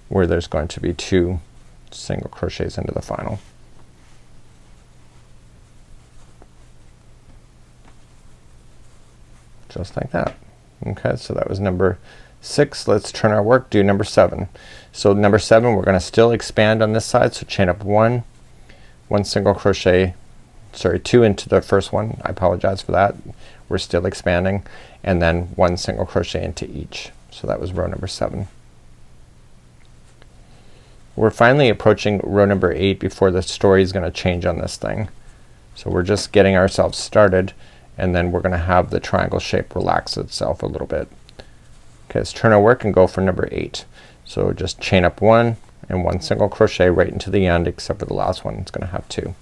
Where there's going to be 2 single crochets into the final. Just like that. Okay, so that was number 6. Let's turn our work, do number 7. So number 7 we're gonna still expand on this side, so chain up 1 single crochet, sorry, 2 into the first one, I apologize for that, we're still expanding, and then 1 single crochet into each. So that was row number 7. We're finally approaching row number 8 before the story is gonna change on this thing. So we're just getting ourselves started, and then we're gonna have the triangle shape relax itself a little bit. Okay, let's turn our work and go for number 8. So just chain up 1 and 1 single crochet right into the end, except for the last one, it's gonna have 2.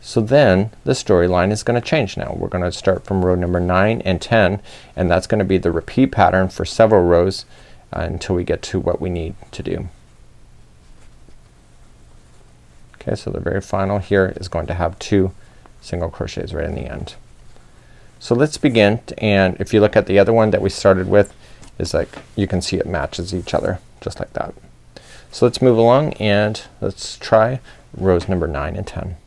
So then the storyline is gonna change now. We're gonna start from row number 9 and 10, and that's gonna be the repeat pattern for several rows until we get to what we need to do. Okay, so the very final here is going to have 2 single crochets right in the end. So let's begin, and if you look at the other one that we started with, is like you can see it matches each other just like that. So let's move along and let's try rows number 9 and 10.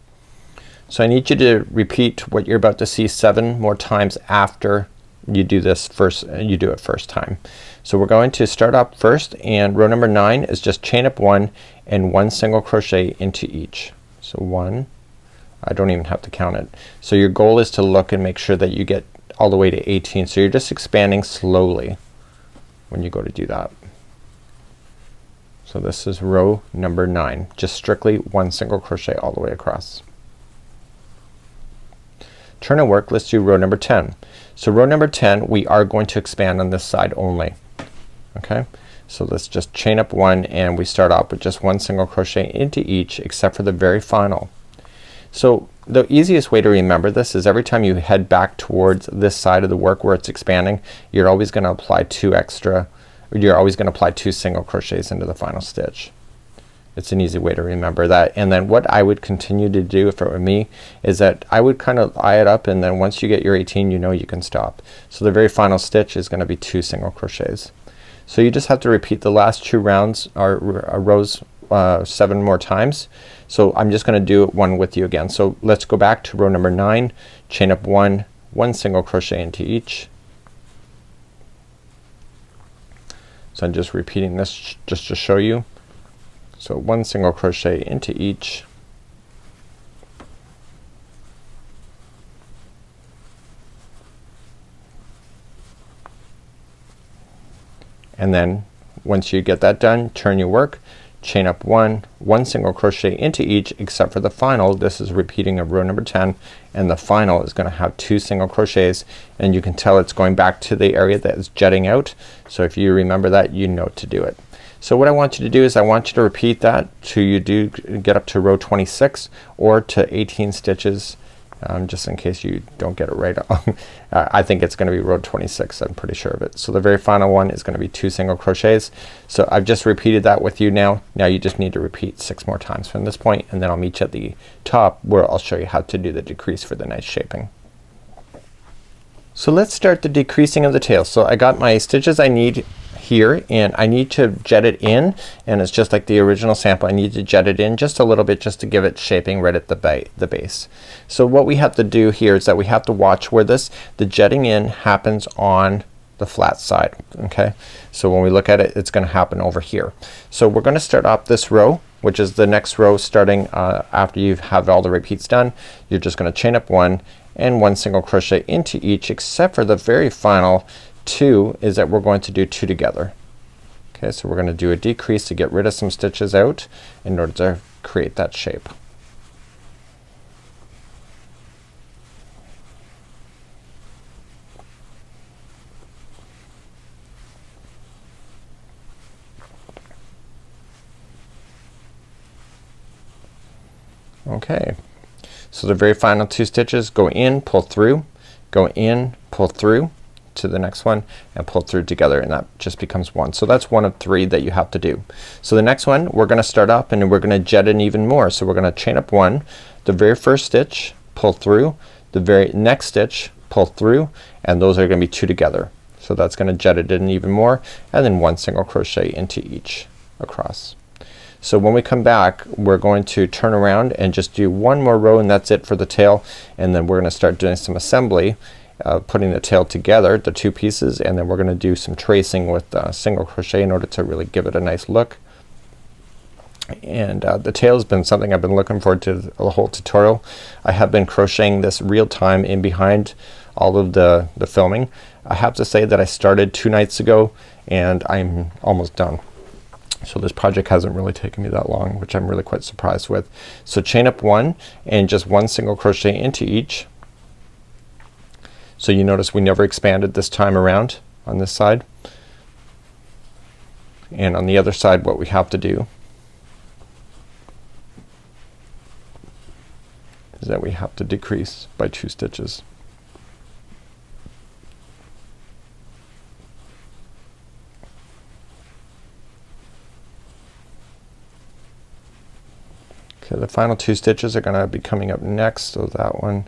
So I need you to repeat what you're about to see 7 more times after you do this first, you do it first time. So we're going to start up first, and row number 9 is just chain up 1 and 1 single crochet into each. So 1, I don't even have to count it. So your goal is to look and make sure that you get all the way to 18. So you're just expanding slowly when you go to do that. So this is row number 9, just strictly 1 single crochet all the way across. Turn and work, let's do row number 10. So row number 10 we are going to expand on this side only. Okay, so let's just chain up 1 and we start off with just 1 single crochet into each except for the very final. So the easiest way to remember this is every time you head back towards this side of the work where it's expanding, you're always gonna apply 2 single crochets into the final stitch. It's an easy way to remember that. And then what I would continue to do if it were me is that I would kind of eye it up, and then once you get your 18 you know you can stop. So the very final stitch is gonna be 2 single crochets. So you just have to repeat the last 2 rounds or rows 7 more times. So I'm just gonna do one with you again. So let's go back to row number 9, chain up 1 single crochet into each. So I'm just repeating this just to show you. So 1 single crochet into each, and then once you get that done, turn your work, chain up 1 single crochet into each except for the final. This is repeating of row number 10, and the final is gonna have 2 single crochets, and you can tell it's going back to the area that is jutting out. So if you remember that, you know to do it. So what I want you to do is I want you to repeat that till you do get up to row 26 or to 18 stitches just in case you don't get it right. I think it's gonna be row 26. I'm pretty sure of it. So the very final one is gonna be 2 single crochets. So I've just repeated that with you now. Now you just need to repeat 6 more times from this point, and then I'll meet you at the top where I'll show you how to do the decrease for the nice shaping. So let's start the decreasing of the tail. So I got my stitches I need here, and I need to jet it in, and it's just like the original sample. I need to jet it in just a little bit just to give it shaping right at the base. So what we have to do here is that we have to watch where the jetting in happens on the flat side. Okay, so when we look at it, it's gonna happen over here. So we're gonna start off this row, which is the next row starting after you have all the repeats done. You're just gonna chain up 1 and 1 single crochet into each, except for the very final 2 is that we're going to do 2 together. Okay, so we're gonna do a decrease to get rid of some stitches out in order to create that shape. Okay, so the very final 2 stitches, go in, pull through, go in, pull through to the next one, and pull through together, and that just becomes 1. So that's 1 of 3 that you have to do. So the next one we're gonna start up and we're gonna jet in even more. So we're gonna chain up 1, the very first stitch, pull through, the very next stitch, pull through, and those are gonna be 2 together. So that's gonna jet it in even more, and then 1 single crochet into each across. So when we come back, we're going to turn around and just do 1 more row, and that's it for the tail, and then we're gonna start doing some assembly, putting the tail together, the 2 pieces, and then we're gonna do some tracing with single crochet in order to really give it a nice look. And the tail has been something I've been looking forward to the whole tutorial. I have been crocheting this real time in behind all of the filming. I have to say that I started 2 nights ago and I'm almost done. So this project hasn't really taken me that long, which I'm really quite surprised with. So chain up 1 and just 1 single crochet into each. So you notice we never expanded this time around on this side. And on the other side what we have to do is that we have to decrease by 2 stitches. Okay, the final 2 stitches are gonna be coming up next. So that one,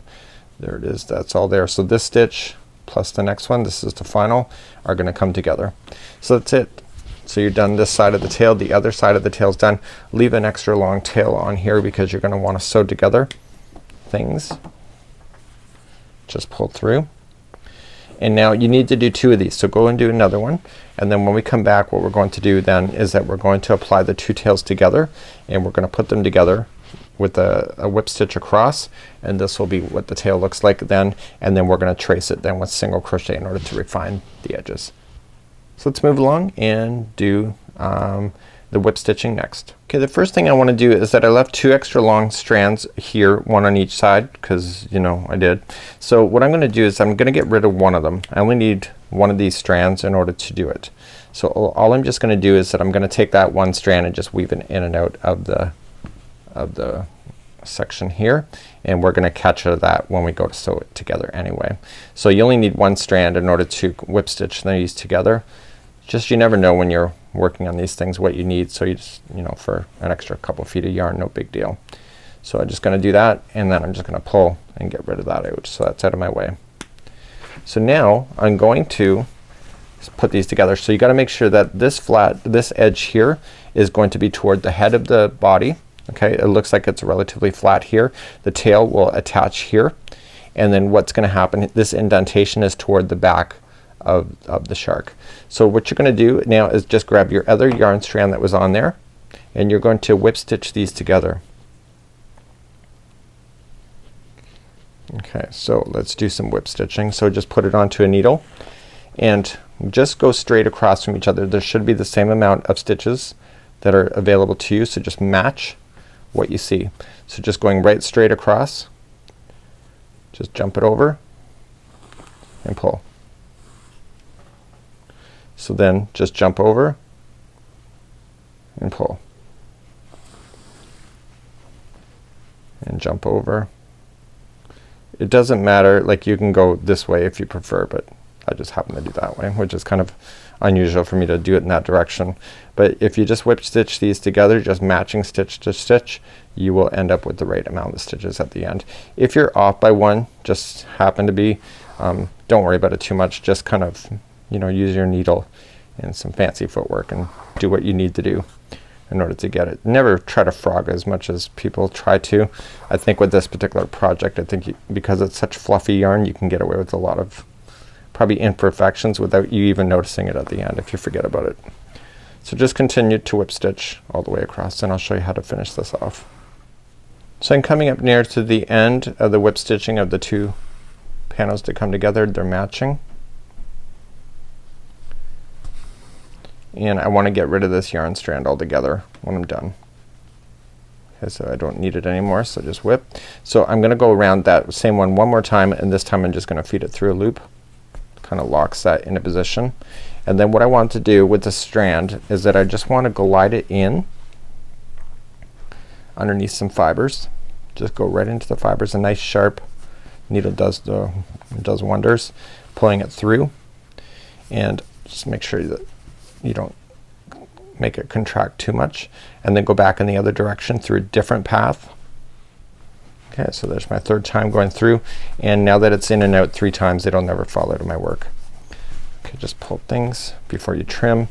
there it is, that's all there. So this stitch plus the next one, this is the final, are gonna come together. So that's it. So you're done this side of the tail. The other side of the tail is done. Leave an extra long tail on here because you're gonna wanna sew together things. Just pull through. And now you need to do 2 of these. So go and do another one. And then when we come back, what we're going to do then is that we're going to apply the 2 tails together, and we're gonna put them together with a whip stitch across, and this will be what the tail looks like then, and then we're gonna trace it then with single crochet in order to refine the edges. So let's move along and do the whip stitching next. Okay, the first thing I want to do is that I left 2 extra long strands here, 1 on each side, because you know I did. So what I'm gonna do is I'm gonna get rid of 1 of them. I only need 1 of these strands in order to do it. So all I'm just gonna do is that I'm gonna take that 1 strand and just weave it in and out of the section here, and we're gonna catch that when we go to sew it together anyway. So you only need 1 strand in order to whip stitch these together. Just you never know when you're working on these things what you need, so you just, you know, for an extra couple feet of yarn, no big deal. So I'm just gonna do that, and then I'm just gonna pull and get rid of that out, so that's out of my way. So now I'm going to put these together. So you gotta make sure that this edge here is going to be toward the head of the body. Okay, it looks like it's relatively flat here. The tail will attach here, and then what's gonna happen, this indentation is toward the back of the shark. So what you're gonna do now is just grab your other yarn strand that was on there, and you're going to whip stitch these together. Okay, so let's do some whip stitching. So just put it onto a needle and just go straight across from each other. There should be the same amount of stitches that are available to you, so just match what you see. So just going right straight across, just jump it over and pull. So then just jump over and pull, and jump over It doesn't matter, like you can go this way if you prefer, but I just happen to do that way, which is kind of unusual for me to do it in that direction. But if you just whip stitch these together, just matching stitch to stitch, you will end up with the right amount of stitches at the end. If you're off by one, just happen to be, don't worry about it too much. Just kind of, you know, use your needle and some fancy footwork and do what you need to do in order to get it. Never try to frog as much as people try to. I think with this particular project, I think because it's such fluffy yarn, you can get away with a lot of probably imperfections without you even noticing it at the end if you forget about it. So just continue to whip stitch all the way across, and I'll show you how to finish this off. So I'm coming up near to the end of the whip stitching of the two panels to come together. They're matching. And I want to get rid of this yarn strand altogether when I'm done. Okay, so I don't need it anymore, so just whip. So I'm gonna go around that same one more time, and this time I'm just gonna feed it through a loop. Kind of locks that into position. And then what I want to do with the strand is that I just want to glide it in underneath some fibers. Just go right into the fibers. A nice sharp needle does wonders, pulling it through, and just make sure that you don't make it contract too much, and then go back in the other direction through a different path. Okay, so there's my third time going through, and now that it's in and out 3 times, it'll never fall out of my work. Okay, just pull things before you trim,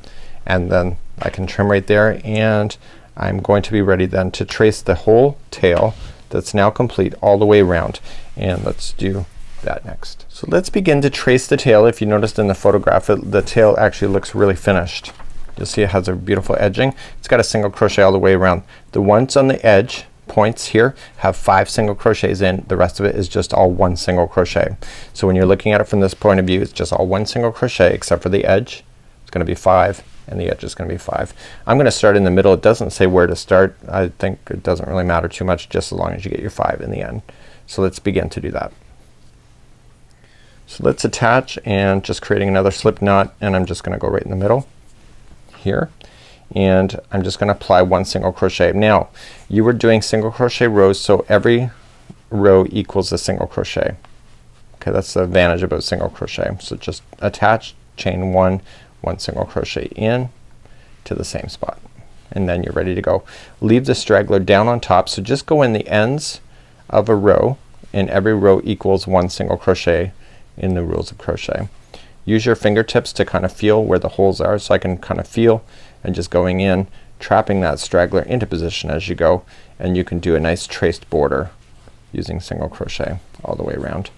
and then I can trim right there, and I'm going to be ready then to trace the whole tail that's now complete all the way around, and let's do that next. So let's begin to trace the tail. If you noticed in the photograph, the tail actually looks really finished. You'll see it has a beautiful edging. It's got a single crochet all the way around. The ones on the edge points here have 5 single crochets in. The rest of it is just all 1 single crochet. So when you're looking at it from this point of view, it's just all 1 single crochet except for the edge. It's gonna be 5, and the edge is gonna be 5. I'm gonna start in the middle. It doesn't say where to start. I think it doesn't really matter too much, just as long as you get your 5 in the end. So let's begin to do that. So let's attach, and just creating another slip knot, and I'm just gonna go right in the middle here, and I'm just gonna apply 1 single crochet. Now you were doing single crochet rows, so every row equals a single crochet. Okay, that's the advantage about single crochet. So just attach, chain 1 single crochet in to the same spot, and then you're ready to go. Leave the straggler down on top, so just go in the ends of a row, and every row equals 1 single crochet in the rules of crochet. Use your fingertips to kind of feel where the holes are, so I can kind of feel, and just going in, trapping that straggler into position as you go, and you can do a nice traced border using single crochet all the way around.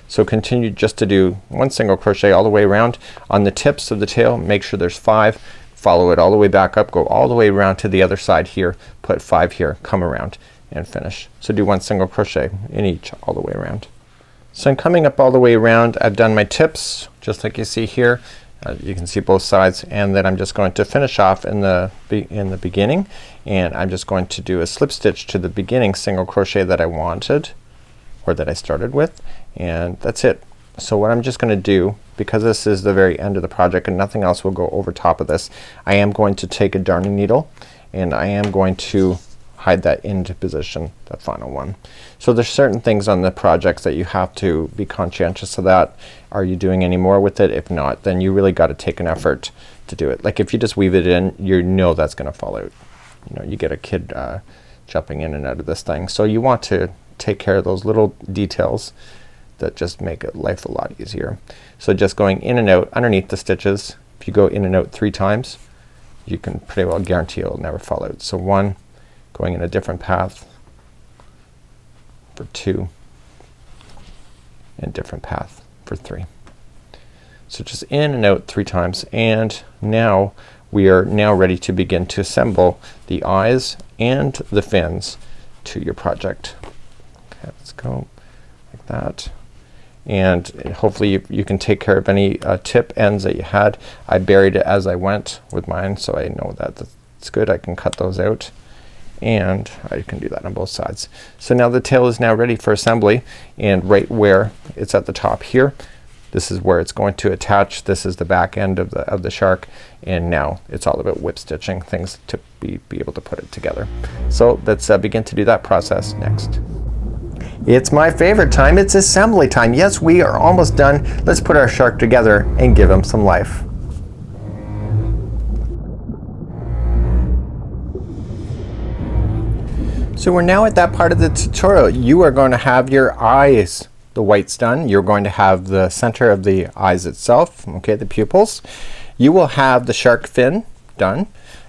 So continue just to do 1 single crochet all the way around. On the tips of the tail, make sure there's 5. Follow it all the way back up, go all the way around to the other side here, put 5 here, come around and finish. So do 1 single crochet in each all the way around. So I'm coming up all the way around. I've done my tips just like you see here. You can see both sides, and then I'm just going to finish off in the beginning, and I'm just going to do a slip stitch to the beginning single crochet that I wanted, or that I started with, and that's it. So what I'm just gonna do, because this is the very end of the project and nothing else will go over top of this, I am going to take a darning needle, and I am going to hide that into position, that final one. So there's certain things on the projects that you have to be conscientious of that. Are you doing any more with it? If not, then you really got to take an effort to do it. Like if you just weave it in, you know that's gonna fall out. You know, you get a kid jumping in and out of this thing. So you want to take care of those little details that just make life a lot easier. So just going in and out underneath the stitches, if you go in and out 3 times, you can pretty well guarantee it'll never fall out. So 1, going in a different path for 2, and different path for 3. So just in and out 3 times, and now we are now ready to begin to assemble the eyes and the fins to your project. Okay, let's go like that, and hopefully you can take care of any tip ends that you had. I buried it as I went with mine, so I know that that's good. I can cut those out, and I can do that on both sides. So now the tail is now ready for assembly, and right where it's at the top here, this is where it's going to attach. This is the back end of the shark, and now it's all about whip stitching things to be able to put it together. So let's begin to do that process next. It's my favorite time. It's assembly time. Yes, we are almost done. Let's put our shark together and give him some life. So we're now at that part of the tutorial. You are going to have your eyes, the whites done. You're going to have the center of the eyes itself, okay, the pupils. You will have the shark fin done.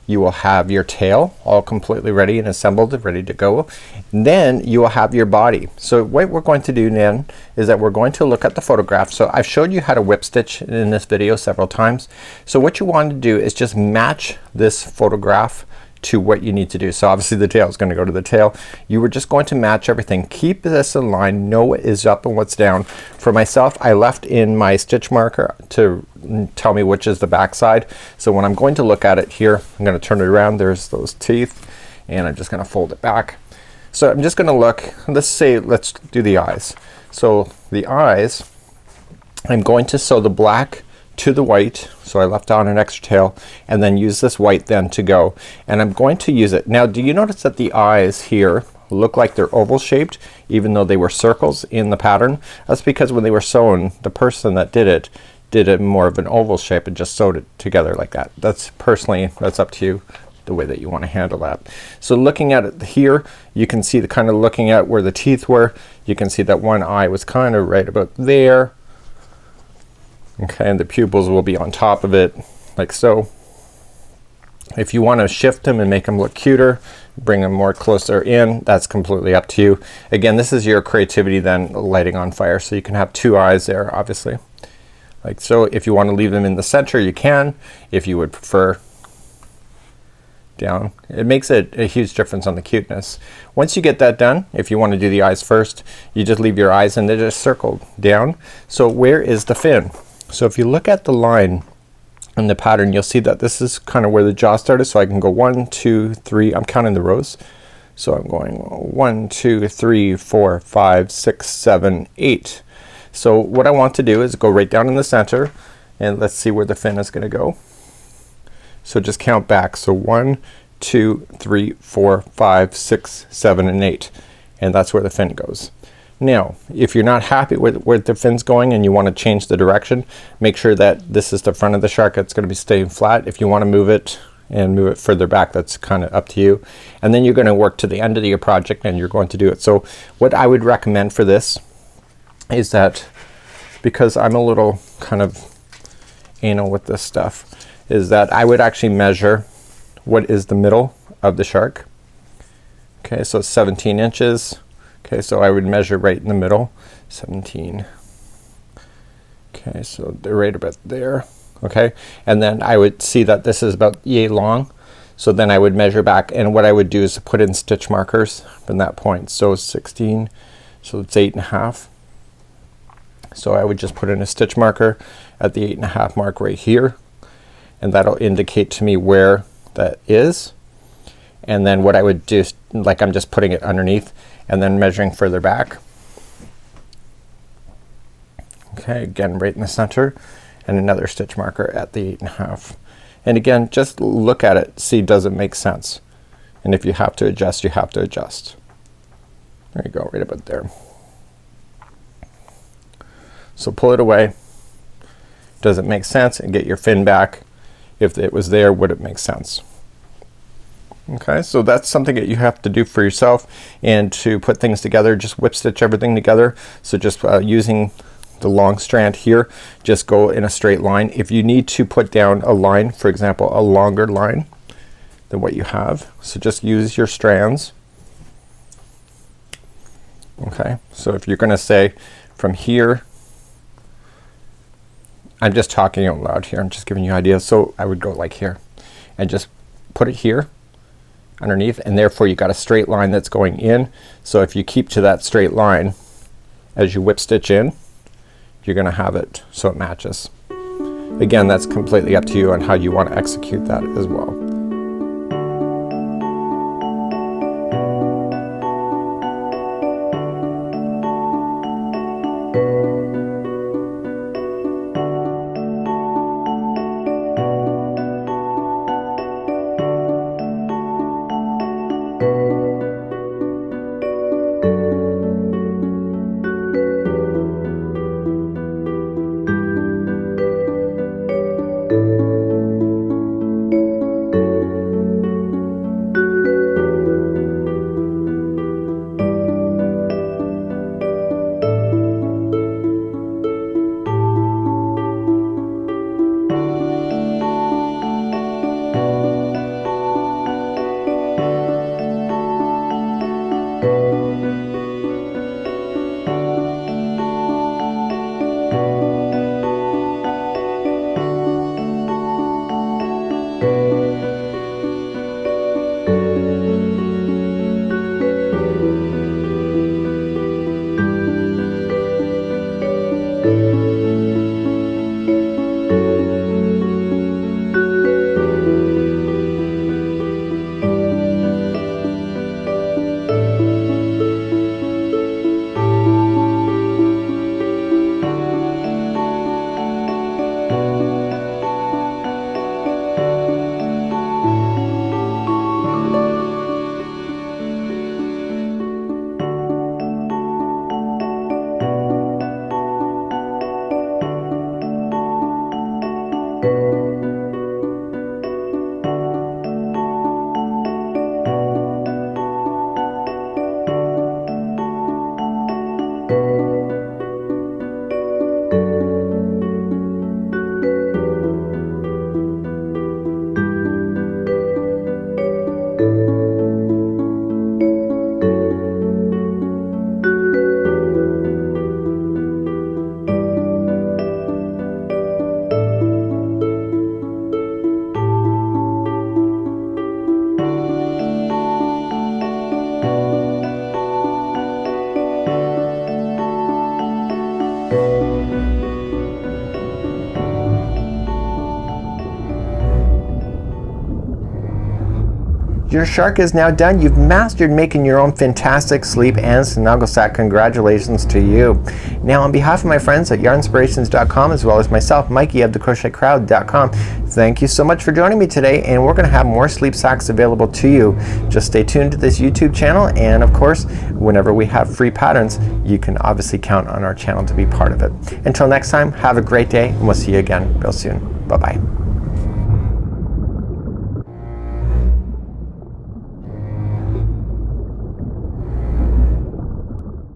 You will have your tail all completely ready and assembled, ready to go. And then you will have your body. So what we're going to do then is that we're going to look at the photograph. So I've showed you how to whip stitch in this video several times. So what you want to do is just match this photograph to what you need to do. So obviously the tail is going to go to the tail. You were just going to match everything. Keep this in line. Know what is up and what's down. For myself, I left in my stitch marker to tell me which is the back side. So when I'm going to look at it here, I'm going to turn it around. There's those teeth and I'm just going to fold it back. So I'm just going to look, let's do the eyes. So the eyes, I'm going to sew the black to the white. So I left on an extra tail and then use this white then to go, and I'm going to use it. Now do you notice that the eyes here look like they're oval shaped even though they were circles in the pattern? That's because when they were sewn, the person that did it more of an oval shape and just sewed it together like that. That's up to you the way that you want to handle that. So looking at it here, you can see the kind of looking at where the teeth were, you can see that one eye was kind of right about there. Okay, and the pupils will be on top of it like so. If you want to shift them and make them look cuter, bring them more closer in, that's completely up to you. Again, this is your creativity then lighting on fire. So you can have two eyes there obviously. Like so. If you want to leave them in the center, you can. If you would prefer down, it makes a huge difference on the cuteness. Once you get that done, if you want to do the eyes first, you just leave your eyes and they're just circled down. So where is the fin? So if you look at the line in the pattern, you'll see that this is kind of where the jaw started. So I can go 1, 2, 3, I'm counting the rows. So I'm going 1, 2, 3, 4, 5, 6, 7, 8. So what I want to do is go right down in the center and let's see where the fin is gonna go. So just count back. So 1, 2, 3, 4, 5, 6, 7, and 8. And that's where the fin goes. Now if you're not happy with where the fin's going and you want to change the direction, make sure that this is the front of the shark. It's going to be staying flat. If you want to move it and move it further back, that's kind of up to you. And then you're going to work to the end of your project and you're going to do it. So what I would recommend for this is that, because I'm a little kind of anal with this stuff, is that I would actually measure what is the middle of the shark. Okay, so 17 inches. Okay, so I would measure right in the middle, 17. Okay, so they're right about there. Okay, and then I would see that this is about yay long. So then I would measure back, and what I would do is put in stitch markers from that point. So 16, so it's 8.5. So I would just put in a stitch marker at the 8.5 mark right here, and that'll indicate to me where that is. And then what I would do, like I'm just putting it underneath and then measuring further back. Okay, again right in the center, and another stitch marker at the 8.5. And again, just look at it, see does it make sense, and if you have to adjust, you have to adjust. There you go, right about there. So pull it away. Does it make sense? And get your fin back. If it was there, would it make sense? Okay, so that's something that you have to do for yourself, and to put things together, just whip stitch everything together. So just using the long strand here, just go in a straight line. If you need to put down a line, for example a longer line than what you have, so just use your strands. Okay, so if you're gonna say from here, I'm just talking out loud here, I'm just giving you ideas. So I would go like here and just put it here underneath, and therefore you got a straight line that's going in. So if you keep to that straight line as you whip stitch in, you're gonna have it so it matches. Again, that's completely up to you on how you want to execute that as well. Your shark is now done. You've mastered making your own fantastic sleep and snuggle sack. Congratulations to you. Now, on behalf of my friends at yarnspirations.com, as well as myself, Mikey of thecrochetcrowd.com, thank you so much for joining me today, and we're going to have more sleep sacks available to you. Just stay tuned to this YouTube channel, and of course, whenever we have free patterns, you can obviously count on our channel to be part of it. Until next time, have a great day, and we'll see you again real soon. Bye-bye.